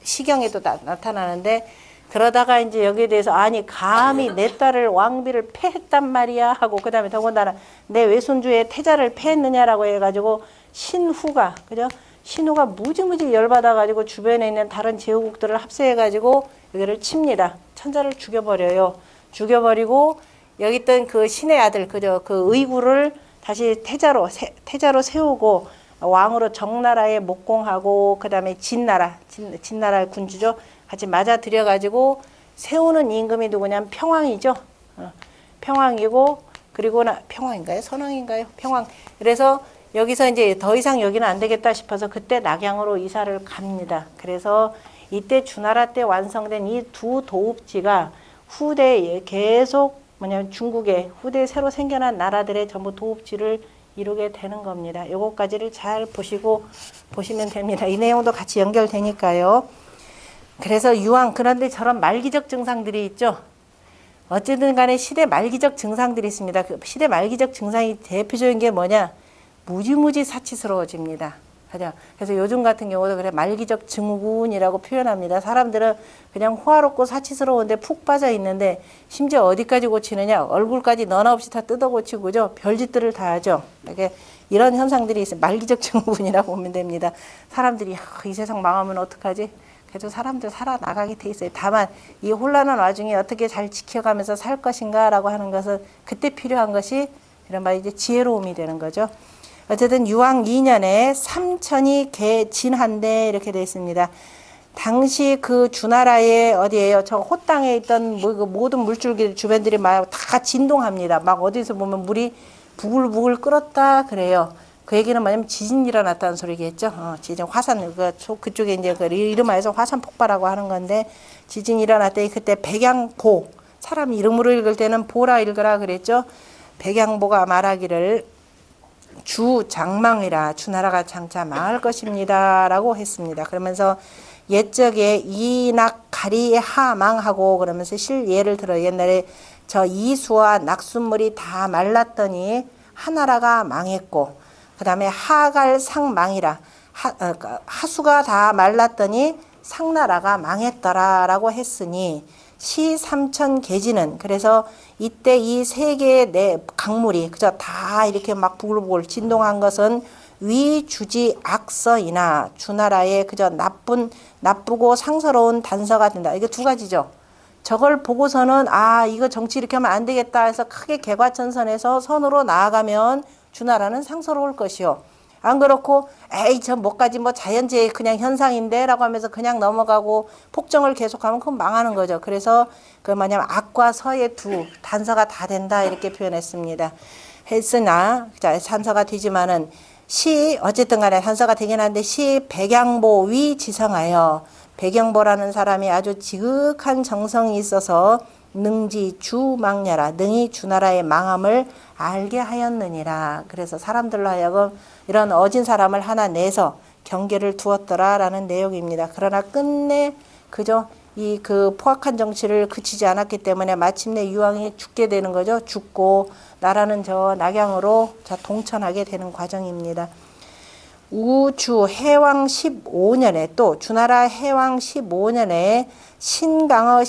시경에도 나타나는데, 그러다가 이제 여기에 대해서 아니 감히 내 딸을 왕비를 패했단 말이야 하고, 그 다음에 더군다나 내 외손주의 태자를 패했느냐라고 해가지고 신후가, 그죠? 신후가 무지무지 열받아가지고 주변에 있는 다른 제후국들을 합세해가지고 여기를 칩니다. 천자를 죽여버려요. 죽여버리고 여기 있던 그 신의 아들, 그죠? 그 의구를 다시 태자로 세우고 왕으로 정나라에 목공하고, 그 다음에 진나라의 군주죠. 같이 맞아들여가지고 세우는 임금이 누구냐면 평왕이죠. 평왕이고, 그리고 평왕인가요? 선왕인가요? 평왕. 그래서 여기서 이제 더 이상 여기는 안 되겠다 싶어서 그때 낙양으로 이사를 갑니다. 그래서 이때 주나라 때 완성된 이 두 도읍지가 후대에 계속 중국의 후대에 새로 생겨난 나라들의 전부 도읍지를 이루게 되는 겁니다. 요거까지를 잘 보시면 됩니다. 이 내용도 같이 연결되니까요. 그래서 유황, 그런데 저런 말기적 증상들이 있죠. 어쨌든 간에 시대 말기적 증상들이 있습니다. 그 시대 말기적 증상이 대표적인 게 뭐냐? 무지무지 사치스러워집니다. 그래서 요즘 같은 경우도 그래 말기적 증후군이라고 표현합니다. 사람들은 그냥 호화롭고 사치스러운데 푹 빠져 있는데, 심지어 어디까지 고치느냐? 얼굴까지 너나 없이 다 뜯어 고치고, 그죠? 별짓들을 다 하죠. 이렇게 이런 현상들이 있어요. 말기적 증후군이라고 보면 됩니다. 사람들이 이 세상 망하면 어떡하지? 그래도 사람들 살아나가게 돼 있어요. 다만 이 혼란한 와중에 어떻게 잘 지켜가면서 살 것인가라고 하는 것은 그때 필요한 것이 이른바 이제 지혜로움이 되는 거죠. 어쨌든 유왕 2년에 삼천이 개진한데 이렇게 되어 있습니다. 당시 그 주나라의 어디에요? 저 호땅에 있던 그 모든 물줄기 주변들이 막 다 진동합니다. 막 어디서 보면 물이 부글부글 끓었다 그래요. 그 얘기는 뭐냐면 지진이 일어났다는 소리겠죠. 지진 화산 그쪽에 이제 그 이름하여서 화산 폭발하고 하는 건데, 지진이 일어났더니 그때 백양보, 사람 이름으로 읽을 때는 보라 읽으라 그랬죠. 백양보가 말하기를 주장망이라, 주나라가 장차 망할 것입니다 라고 했습니다. 그러면서 옛적에 이낙가리 하망하고 그러면서 예를 들어 옛날에 저 이수와 낙숫물이 다 말랐더니 하나라가 망했고, 그 다음에 하갈상망이라, 하수가 다 말랐더니 상나라가 망했더라 라고 했으니, 시삼천 계지는, 그래서 이때 이 세 개의 강물이 그저 다 이렇게 막 부글부글 진동한 것은 위주지 악서이나 주나라의 그저 나쁘고 상서로운 단서가 된다. 이게 두 가지죠. 저걸 보고서는 이거 정치 이렇게 하면 안 되겠다 해서 크게 개과천선해서 선으로 나아가면 주나라는 상서로울 것이요. 안 그렇고 저 뭐까지 자연재해 그냥 현상인데 라고 하면서 그냥 넘어가고 폭정을 계속하면 그건 망하는 거죠. 그래서 그 뭐냐면 악과 서의 두 단서가 다 된다 이렇게 표현했습니다. 했으나 단서가 되지만은 어쨌든 간에 단서가 되긴 하는데 백양보 위 지성하여, 백양보라는 사람이 아주 지극한 정성이 있어서 능지 주망냐라, 능히 주나라의 망함을 알게 하였느니라. 그래서 사람들로 하여금 이런 어진 사람을 하나 내서 경계를 두었더라라는 내용입니다. 그러나 끝내 그저 그 포악한 정치를 그치지 않았기 때문에 마침내 유황이 죽게 되는 거죠. 죽고 나라는 저 낙양으로 동천하게 되는 과정입니다. 우주 해왕 15년에 또 주나라 해왕 15년에 신강어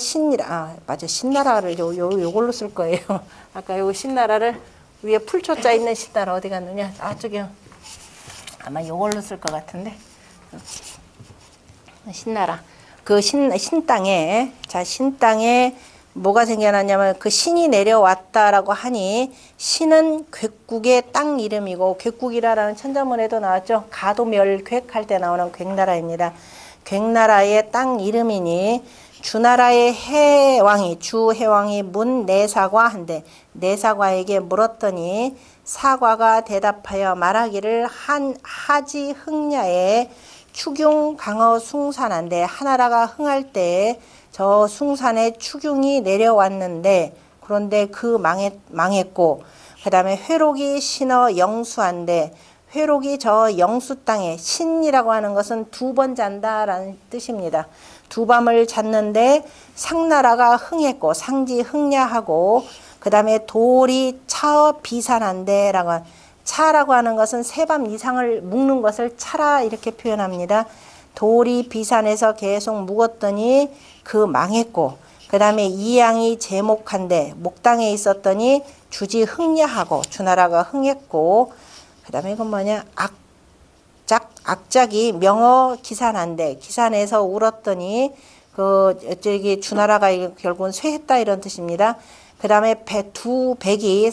맞아, 신나라를 요걸로 쓸 거예요. 아까 요 신나라를 위에 풀초자 있는 신나라 어디 갔느냐? 저기요. 아마 요걸로 쓸 것 같은데. 신나라. 신땅에, 자, 신땅에 뭐가 생겨났냐면 그 신이 내려왔다라고 하니 신은 괘국의 땅 이름이고, 괘국이라는 천자문에도 나왔죠. 가도멸괘 할 때 나오는 괘나라입니다. 괘나라의 땅 이름이니 주나라의 해왕이, 주해왕이 문 내사과 한데, 내사과에게 물었더니 사과가 대답하여 말하기를 하지 흥야에 추경 강어 숭산한데, 하나라가 흥할 때 저 숭산에 추경이 내려왔는데, 그런데 그 망했고, 그 다음에 회록이 신어 영수한데, 회록이 저 영수 땅에, 신이라고 하는 것은 두 번 잔다라는 뜻입니다. 두 밤을 잤는데 상나라가 흥했고, 상지 흥야하고, 그 다음에 돌이 차어 비산한데 라고, 차라고 하는 것은 세 밤 이상을 묵는 것을 차라 이렇게 표현합니다. 돌이 비산해서 계속 묵었더니 그 망했고, 그 다음에 이양이 제목한데 목당에 있었더니 주지 흥야하고, 주나라가 흥했고, 그 다음에 이건 뭐냐, 악작이 명어 기산한데, 기산해서 울었더니 저기 주나라가 결국은 쇠했다 이런 뜻입니다. 그 다음에 두 백이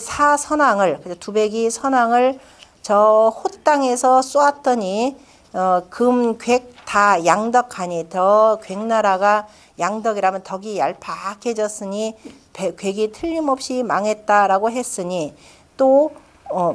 두 백이 선왕을 저 호땅에서 쏘았더니 금괘 다 양덕하니, 더 괘나라가 양덕이라면 덕이 얄팍해졌으니 괘이 틀림없이 망했다라고 했으니, 또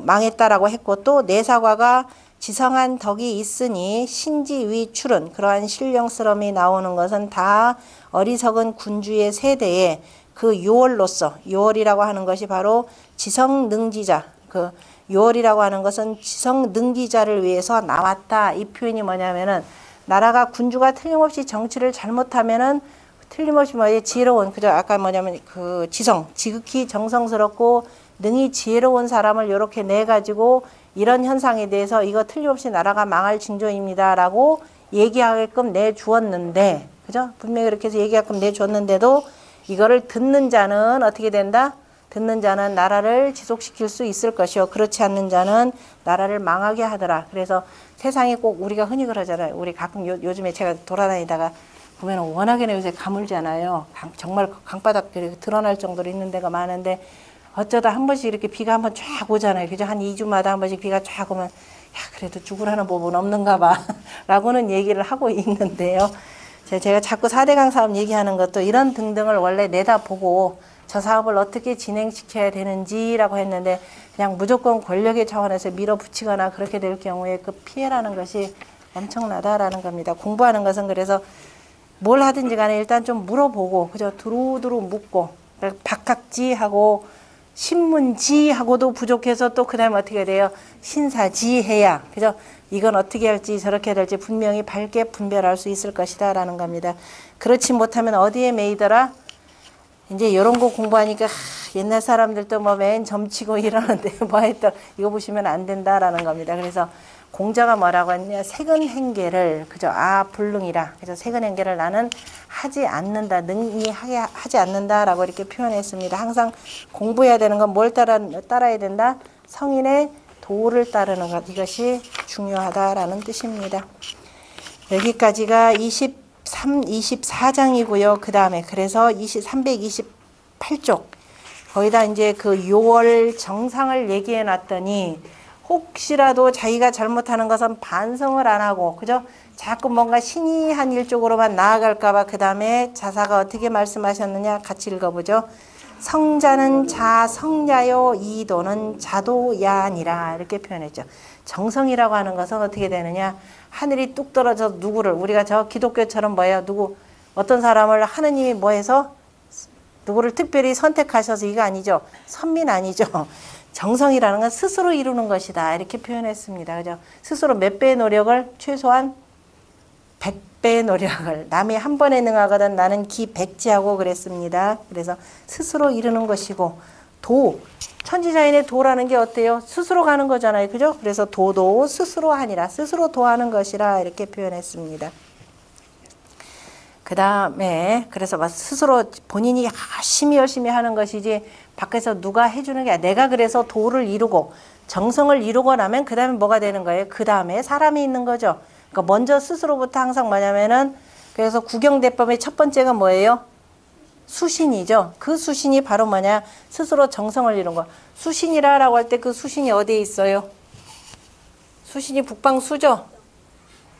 망했다라고 했고, 또 내사과가 지성한 덕이 있으니 신지위 출은, 그러한 신령스러움이 나오는 것은 다 어리석은 군주의 세대에 그 요월로서, 요월이라고 하는 것이 바로 지성능지자, 그 요월이라고 하는 것은 지성능지자를 위해서 나왔다. 이 표현이 뭐냐면은, 나라가 군주가 틀림없이 정치를 잘못하면은 틀림없이 지혜로운, 그죠? 아까 뭐냐면 그 지극히 정성스럽고 능히 지혜로운 사람을 이렇게 내 가지고 이런 현상에 대해서 이거 틀림없이 나라가 망할 징조입니다라고 얘기하게끔 내주었는데, 그죠? 분명히 그렇게 해서 얘기하게끔 내줬는데도 이거를 듣는 자는 어떻게 된다? 듣는 자는 나라를 지속시킬 수 있을 것이요, 그렇지 않는 자는 나라를 망하게 하더라. 그래서 세상에 꼭 우리가 흔히 그러잖아요. 우리 가끔 요즘에 제가 돌아다니다가 보면 워낙에 요새 가물잖아요. 정말 강바닥 드러날 정도로 있는 데가 많은데, 어쩌다 한 번씩 이렇게 비가 한 번 쫙 오잖아요. 그죠? 한 2주마다 한 번씩 비가 쫙 오면, 야, 그래도 죽으라는 법은 없는가 봐. 라고는 얘기를 하고 있는데요. 제가 자꾸 4대강 사업 얘기하는 것도 이런 등등을 원래 내다보고 저 사업을 어떻게 진행시켜야 되는지라고 했는데, 그냥 무조건 권력의 차원에서 밀어붙이거나 그렇게 될 경우에 그 피해라는 것이 엄청나다라는 겁니다. 공부하는 것은 그래서 뭘 하든지 간에 일단 좀 물어보고, 그죠? 두루두루 묻고, 박학지하고 신문지하고도 부족해서 또 그 다음에 어떻게 돼요? 신사지해야, 그죠? 이건 어떻게 할지 저렇게 될지 분명히 밝게 분별할 수 있을 것이다 라는 겁니다. 그렇지 못하면 어디에 매이더라? 이제 이런 거 공부하니까 옛날 사람들도 뭐 맨 점치고 이러는데 뭐 했더, 이거 보시면 안 된다라는 겁니다. 그래서 공자가 뭐라고 했냐, 세근행계를, 그죠? 불능이라. 그래서 세근행계를 나는 하지 않는다, 능히 하지 않는다라고 이렇게 표현했습니다. 항상 공부해야 되는 건 뭘 따라야 된다? 성인의 도를 따르는 것, 이것이 중요하다라는 뜻입니다. 여기까지가 24장이고요. 그 다음에 그래서 328쪽 거기다 이제 그 요월 정상을 얘기해 놨더니, 혹시라도 자기가 잘못하는 것은 반성을 안 하고, 그죠? 자꾸 뭔가 신이 한 일 쪽으로만 나아갈까봐 그 다음에 자사가 어떻게 말씀하셨느냐 같이 읽어보죠. 성자는 자성야요 이도는 자도야니라 이렇게 표현했죠. 정성이라고 하는 것은 어떻게 되느냐, 하늘이 뚝 떨어져 누구를, 우리가 저 기독교처럼 뭐예요, 어떤 사람을 하느님이 뭐해서 누구를 특별히 선택하셔서 이거 아니죠. 선민 아니죠. 정성이라는 건 스스로 이루는 것이다 이렇게 표현했습니다. 그죠? 스스로 몇 배의 노력을, 최소한 100배의 노력을, 남이 한 번에 능하거든 나는 기 백지하고 그랬습니다. 그래서 스스로 이루는 것이고, 천지자인의 도라는 게 어때요? 스스로 가는 거잖아요. 그죠? 그래서 도도 스스로 하니라, 스스로 도하는 것이라 이렇게 표현했습니다. 그 다음에 그래서 스스로 본인이 열심히 하는 것이지 밖에서 누가 해주는 게 아니라, 내가 그래서 도를 이루고 정성을 이루고 나면 그 다음에 뭐가 되는 거예요? 그 다음에 사람이 있는 거죠. 그러니까 먼저 스스로부터 항상 뭐냐면은 그래서 구경대법의 첫 번째가 뭐예요? 수신이죠. 그 수신이 바로 뭐냐? 스스로 정성을 이룬 거. 수신이라고 할 때 그 수신이 어디에 있어요? 수신이 북방수죠.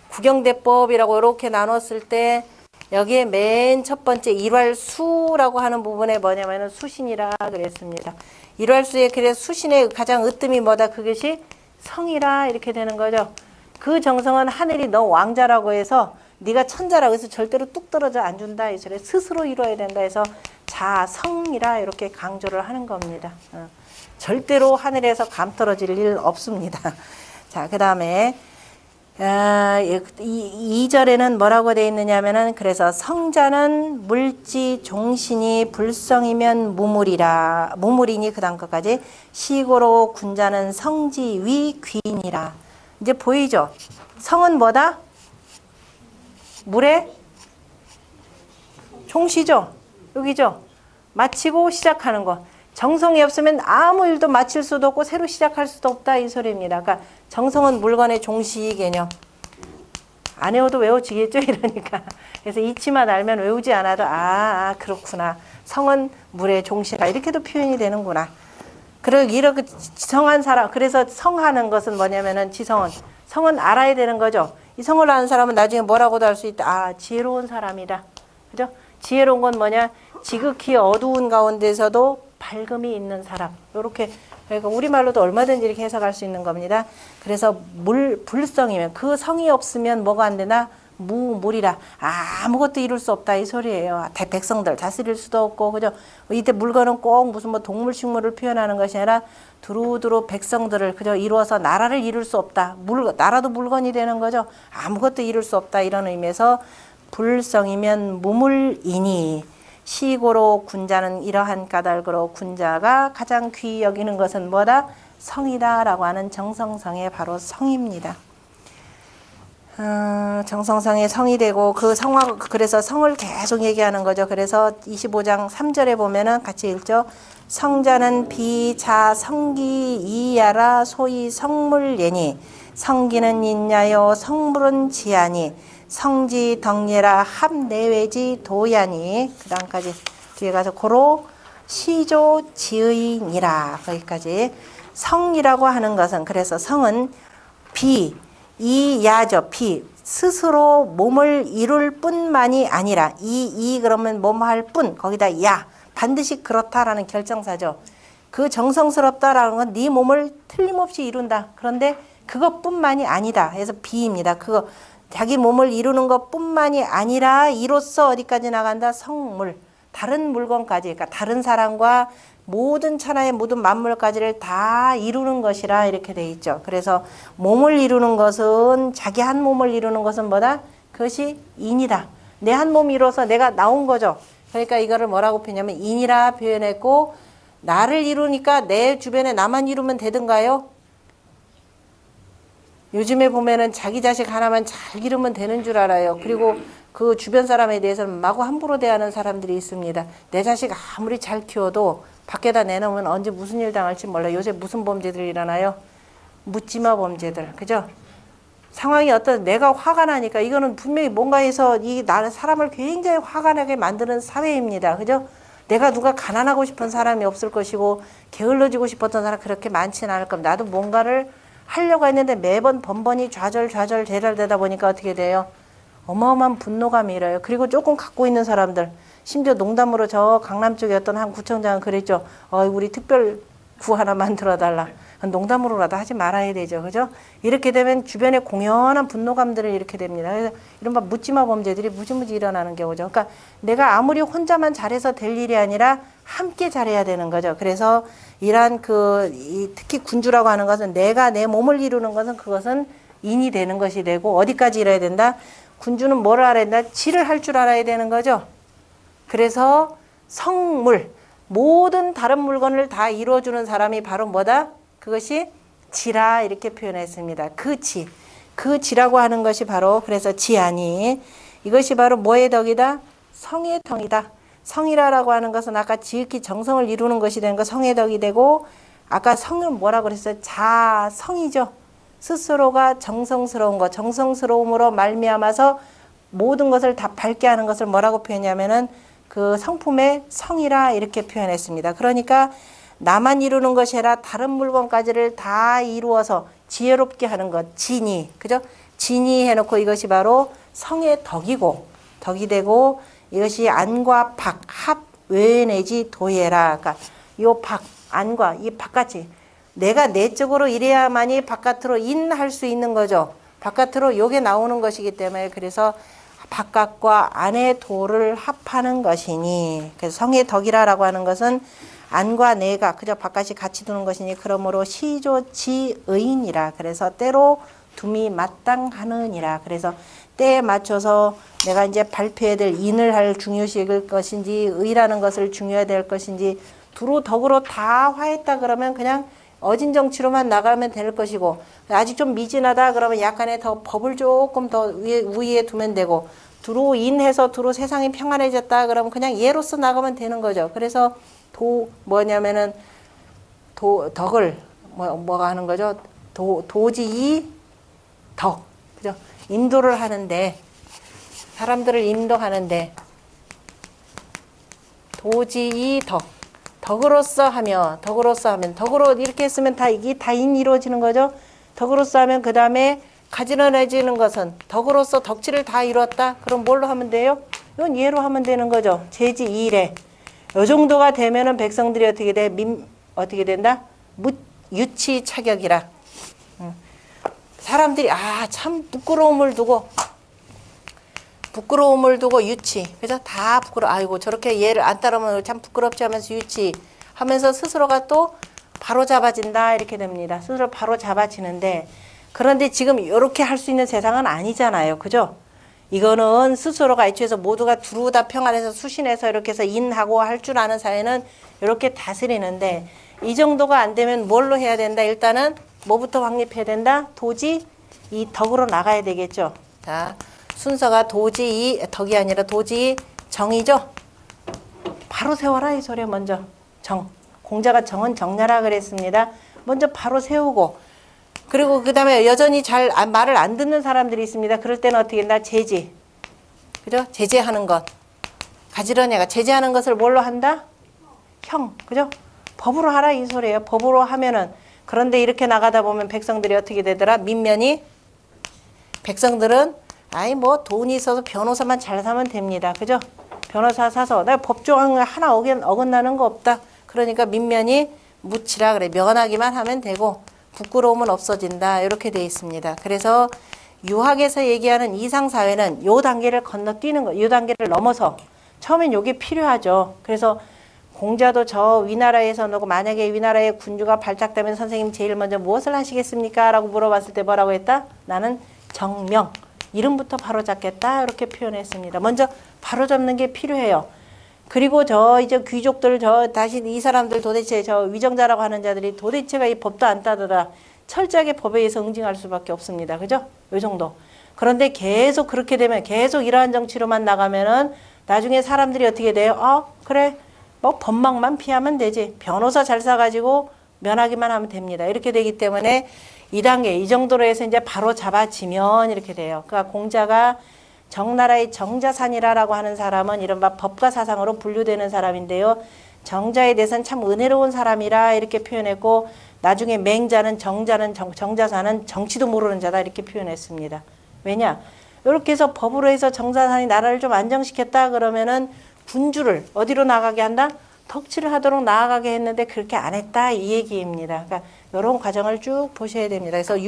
구경대법이라고 이렇게 나눴을 때 여기에 맨 첫 번째 일활수라고 하는 부분에 뭐냐면은 수신이라 그랬습니다. 일활수의 그래서 수신의 가장 으뜸이 뭐다? 그것이 성이라 이렇게 되는 거죠. 그 정성은 하늘이 너 왕자라고 해서 네가 천자라고 해서 절대로 뚝 떨어져 안 준다. 이 소리 스스로 이루어야 된다 해서 자성이라 이렇게 강조를 하는 겁니다. 절대로 하늘에서 감 떨어질 일 없습니다. 자, 그 다음에 2절에는 뭐라고 되어 있느냐면은 그래서 성자는 물지 종신이 불성이면 무물이라 무물이니 그 다음 것까지 시고로 군자는 성지 위 귀인이라. 이제 보이죠? 성은 뭐다? 물에 종시죠. 여기죠. 마치고 시작하는 거. 정성이 없으면 아무 일도 마칠 수도 없고 새로 시작할 수도 없다 이 소리입니다. 그러니까 정성은 물건의 종시 개념. 안 외워도 외워지겠죠 이러니까. 그래서 이치만 알면 외우지 않아도 그렇구나. 성은 물의 종시라 이렇게도 표현이 되는구나. 그리고 이렇게 지성한 사람. 그래서 성하는 것은 뭐냐면은 성은 알아야 되는 거죠. 이 성을 아는 사람은 나중에 뭐라고도 할 수 있다. 지혜로운 사람이다. 그죠? 지혜로운 건 뭐냐? 지극히 어두운 가운데서도 밝음이 있는 사람. 요렇게 그러니까 우리말로도 얼마든지 이렇게 해석할 수 있는 겁니다. 그래서 불성이면 그 성이 없으면 뭐가 안 되나? 무물이라 아무것도 이룰 수 없다 이 소리예요. 백성들 다스릴 수도 없고 그죠? 이때 물건은 꼭 무슨 뭐 동물 식물을 표현하는 것이 아니라 두루두루 백성들을 그저 이루어서 나라를 이룰 수 없다. 나라도 물건이 되는 거죠. 아무것도 이룰 수 없다 이런 의미에서 불성이면 무물이니 시고로 군자는 이러한 까닭으로 군자가 가장 귀히 여기는 것은 뭐다? 성이다라고 하는 정성성의 바로 성입니다. 정성성의 성이 되고 그 성화 그래서 성을 계속 얘기하는 거죠. 그래서 25장 3절에 보면은 같이 읽죠. 성자는 비자 성기 이야라 소위 성물예니 성기는 있냐요 성물은 지하니 성지 덕예라 합내외지 도야니 그 다음까지 뒤에 가서 고로 시조 지의니라 거기까지. 성이라고 하는 것은 그래서 성은 이야죠. 스스로 몸을 이룰 뿐만이 아니라 그러면 몸할 뿐 거기다 야 반드시 그렇다라는 결정사죠. 그 정성스럽다라는 건 네 몸을 틀림없이 이룬다. 그런데 그것뿐만이 아니다. 해서 비입니다. 그거 자기 몸을 이루는 것뿐만이 아니라 이로써 어디까지 나간다? 성물. 다른 물건까지 그러니까 다른 사람과 모든 천하의 모든 만물까지를 다 이루는 것이라 이렇게 돼 있죠. 그래서 몸을 이루는 것은 자기 한 몸을 이루는 것은 뭐다? 그것이 인이다. 내 한 몸 이루어서 내가 나온 거죠. 그러니까 이거를 뭐라고 표현하면 인이라 표현했고 나를 이루니까 내 주변에 나만 이루면 되든가요? 요즘에 보면은 자기 자식 하나만 잘 기르면 되는 줄 알아요. 그리고 그 주변 사람에 대해서는 마구 함부로 대하는 사람들이 있습니다. 내 자식 아무리 잘 키워도 밖에다 내놓으면 언제 무슨 일 당할지 몰라요. 요새 무슨 범죄들이 일어나요? 묻지마 범죄들. 그죠? 상황이 내가 화가 나니까 이거는 분명히 뭔가 해서 나는 사람을 굉장히 화가 나게 만드는 사회입니다. 그죠? 내가 누가 가난하고 싶은 사람이 없을 것이고 게을러지고 싶었던 사람 그렇게 많지는 않을 겁니다. 나도 뭔가를 하려고 했는데 매번 번번이 좌절되다 보니까 어떻게 돼요? 어마어마한 분노감이 일어요. 그리고 조금 갖고 있는 사람들 심지어 농담으로 저 강남 쪽에 어떤 한 구청장은 그랬죠. 우리 특별구 하나 만들어달라. 농담으로라도 하지 말아야 되죠. 그죠? 이렇게 되면 주변에 공연한 분노감들을 일으키게 됩니다. 그래서 이른바 묻지마 범죄들이 무지무지 일어나는 경우죠. 그러니까 내가 아무리 혼자만 잘해서 될 일이 아니라 함께 잘해야 되는 거죠. 그래서 이러한 특히 군주라고 하는 것은 내가 내 몸을 이루는 것은 그것은 인이 되는 것이 되고 어디까지 이뤄야 된다? 군주는 뭘 알아야 된다? 지를 할 줄 알아야 되는 거죠. 그래서 성물, 모든 다른 물건을 다 이루어주는 사람이 바로 뭐다? 그것이 지라 이렇게 표현했습니다. 그 지라고 하는 것이 바로 그래서 지하니 이것이 바로 뭐의 덕이다? 성의 덕이다. 성이라고 하는 것은 아까 지극히 정성을 이루는 것이 되는 거 성의 덕이 되고 아까 성은 뭐라 그랬어요? 자성이죠. 스스로가 정성스러운 것, 정성스러움으로 말미암아서 모든 것을 다 밝게 하는 것을 뭐라고 표현하냐면은 그 성품의 성이라 이렇게 표현했습니다. 그러니까 나만 이루는 것이 아니라 다른 물건까지를 다 이루어서 지혜롭게 하는 것, 진이, 그죠? 진이 해놓고 이것이 바로 성의 덕이고, 덕이 되고, 이것이 안과 박, 합, 외내지 도예라. 그러니까 요 박, 안과 이 바깥이 내가 내적으로 이래야만이 바깥으로 인할 수 있는 거죠. 바깥으로 요게 나오는 것이기 때문에 그래서 바깥과 안의 도를 합하는 것이니, 그래서 성의 덕이라고 하는 것은 안과 내가 그저 바깥이 같이 두는 것이니 그러므로 시조지의니라. 그래서 때로 둠이 마땅하느니라. 그래서 때에 맞춰서 내가 이제 발표해야 될 인을 할 중요시일 것인지 의라는 것을 중요해야 될 것인지 두루 덕으로 다 화했다 그러면 그냥 어진정치로만 나가면 될 것이고, 아직 좀 미진하다 그러면 약간의 더 법을 조금 더 우위에 두면 되고, 두루 인해서 두루 세상이 평안해졌다 그러면 그냥 예로서 나가면 되는 거죠. 그래서 뭐냐면은 덕을 뭐가 하는 거죠? 도지이 덕, 그죠? 인도를 하는데, 사람들을 인도하는데 도지이 덕으로서 하면 덕으로 이렇게 했으면 다 이게 다인 이루어지는 거죠. 덕으로서 하면 그 다음에 가지런해지는 것은 덕으로서 덕치를 다 이루었다. 그럼 뭘로 하면 돼요? 이건 예로 하면 되는 거죠. 제지 2일에 요 정도가 되면은 백성들이 어떻게 돼? 어떻게 된다? 유치 차격이라. 사람들이 참 부끄러움을 두고 유치. 그래서 다 아이고 저렇게 얘를 안 따르면 참 부끄럽지 하면서 유치 하면서 스스로가 또 바로 잡아진다 이렇게 됩니다. 스스로 바로 잡아지는데, 그런데 지금 이렇게 할 수 있는 세상은 아니잖아요. 그죠? 이거는 스스로가 애초에서 모두가 두루 다 평안해서 수신해서 이렇게 해서 인하고 할 줄 아는 사회는 이렇게 다스리는데, 이 정도가 안 되면 뭘로 해야 된다? 일단은 뭐부터 확립해야 된다? 도지 이 덕으로 나가야 되겠죠. 자, 순서가 도지 덕이 아니라 도지 정이죠. 바로 세워라 이 소리야. 먼저 정. 공자가 정은 정나라 그랬습니다. 먼저 바로 세우고, 그리고 그 다음에 여전히 잘 말을 안 듣는 사람들이 있습니다. 그럴 때는 어떻게 된다? 제지. 그죠? 제재하는 것. 가지런히가 제재하는 것을 뭘로 한다? 형. 그죠? 법으로 하라 이 소리예요. 법으로 하면은, 그런데 이렇게 나가다 보면 백성들이 어떻게 되더라? 민면이, 백성들은 뭐 돈이 있어서 변호사만 잘 사면 됩니다. 그죠? 변호사 사서 내가 법조항 하나 어긋나는 거 없다. 그러니까 민면이 묻히라 그래. 면하기만 하면 되고 부끄러움은 없어진다. 이렇게 돼 있습니다. 그래서 유학에서 얘기하는 이상사회는 요 단계를 건너뛰는 거, 요 단계를 넘어서 처음엔 요게 필요하죠. 그래서 공자도 저 위나라에서 오고 만약에 위나라의 군주가 발탁되면 선생님 제일 먼저 무엇을 하시겠습니까? 라고 물어봤을 때 뭐라고 했다? 나는 정명. 이름부터 바로 잡겠다. 이렇게 표현했습니다. 먼저 바로 잡는 게 필요해요. 그리고 이제 귀족들 다시 이 사람들 도대체 위정자라고 하는 자들이 도대체가 이 법도 안 따르라. 철저하게 법에 의해서 응징할 수밖에 없습니다. 그죠? 요 정도. 그런데 계속 그렇게 되면 계속 이러한 정치로만 나가면은 나중에 사람들이 어떻게 돼요? 그래. 뭐 법망만 피하면 되지. 변호사 잘 사가지고 면하기만 하면 됩니다. 이렇게 되기 때문에 2단계 이 정도로 해서 이제 바로 잡아지면 이렇게 돼요. 그러니까 공자가 정나라의 정자산이라고 하는 사람은 이른바 법과 사상으로 분류되는 사람인데요. 정자에 대해서는 참 은혜로운 사람이라 이렇게 표현했고, 나중에 맹자는 정자산은 정치도 모르는 자다 이렇게 표현했습니다. 왜냐? 이렇게 해서 법으로 해서 정자산이 나라를 좀 안정시켰다 그러면은 군주를 어디로 나가게 한다? 덕치를 하도록 나아가게 했는데 그렇게 안 했다 이 얘기입니다. 그러니까 이런 과정을 쭉 보셔야 됩니다. 그래서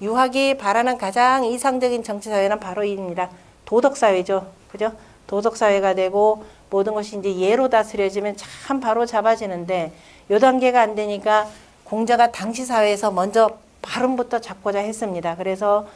유학이 바라는 가장 이상적인 정치사회는 바로 이입니다. 도덕사회죠. 그죠? 도덕사회가 되고 모든 것이 이제 예로 다스려지면 참 바로 잡아지는데, 요 단계가 안 되니까 공자가 당시 사회에서 먼저 발음부터 잡고자 했습니다. 그래서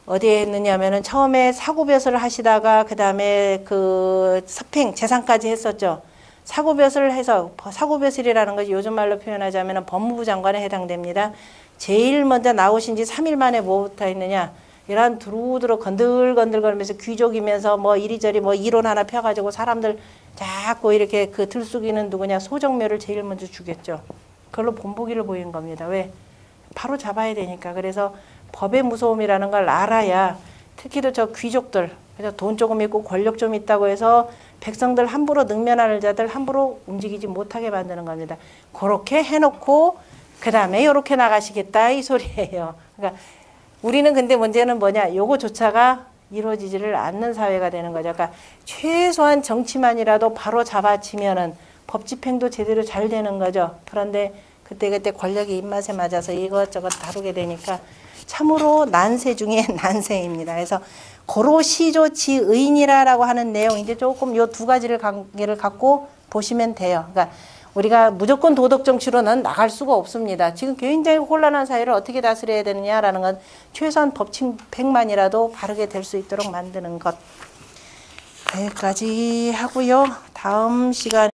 어디에 했느냐면은 처음에 사구벼슬을 하시다가 그 다음에 그 섭행 재상까지 했었죠. 사구벼슬을 해서, 사구벼슬이라는 것이 요즘 말로 표현하자면 법무부 장관에 해당됩니다. 제일 먼저 나오신 지 3일 만에 뭐부터 했느냐? 이런 두루두루 건들건들거리면서 귀족이면서 뭐 이리저리 뭐 이론 하나 펴가지고 사람들 자꾸 이렇게 그 들쑥이는 누구냐? 소정묘를 제일 먼저 죽였죠. 그걸로 본보기를 보인 겁니다. 왜? 바로 잡아야 되니까. 그래서 법의 무서움이라는 걸 알아야 특히도 저 귀족들, 그래서 돈 조금 있고 권력 좀 있다고 해서 백성들 함부로 능멸하는 자들 함부로 움직이지 못하게 만드는 겁니다. 그렇게 해놓고 그 다음에 이렇게 나가시겠다 이 소리예요. 그러니까 우리는 근데 문제는 뭐냐? 요거조차가 이루어지지를 않는 사회가 되는 거죠. 그러니까 최소한 정치만이라도 바로 잡아치면은 법 집행도 제대로 잘 되는 거죠. 그런데 그때 권력의 입맛에 맞아서 이것저것 다루게 되니까 참으로 난세 중에 난세입니다. 그래서 고로시조지의인이라고 하는 내용 이제 조금 요 두 가지를 관계를 갖고 보시면 돼요. 그러니까 우리가 무조건 도덕 정치로는 나갈 수가 없습니다. 지금 굉장히 혼란한 사회를 어떻게 다스려야 되느냐라는 건 최소한 법 집행만이라도 바르게 될 수 있도록 만드는 것. 여기까지 하고요. 다음 시간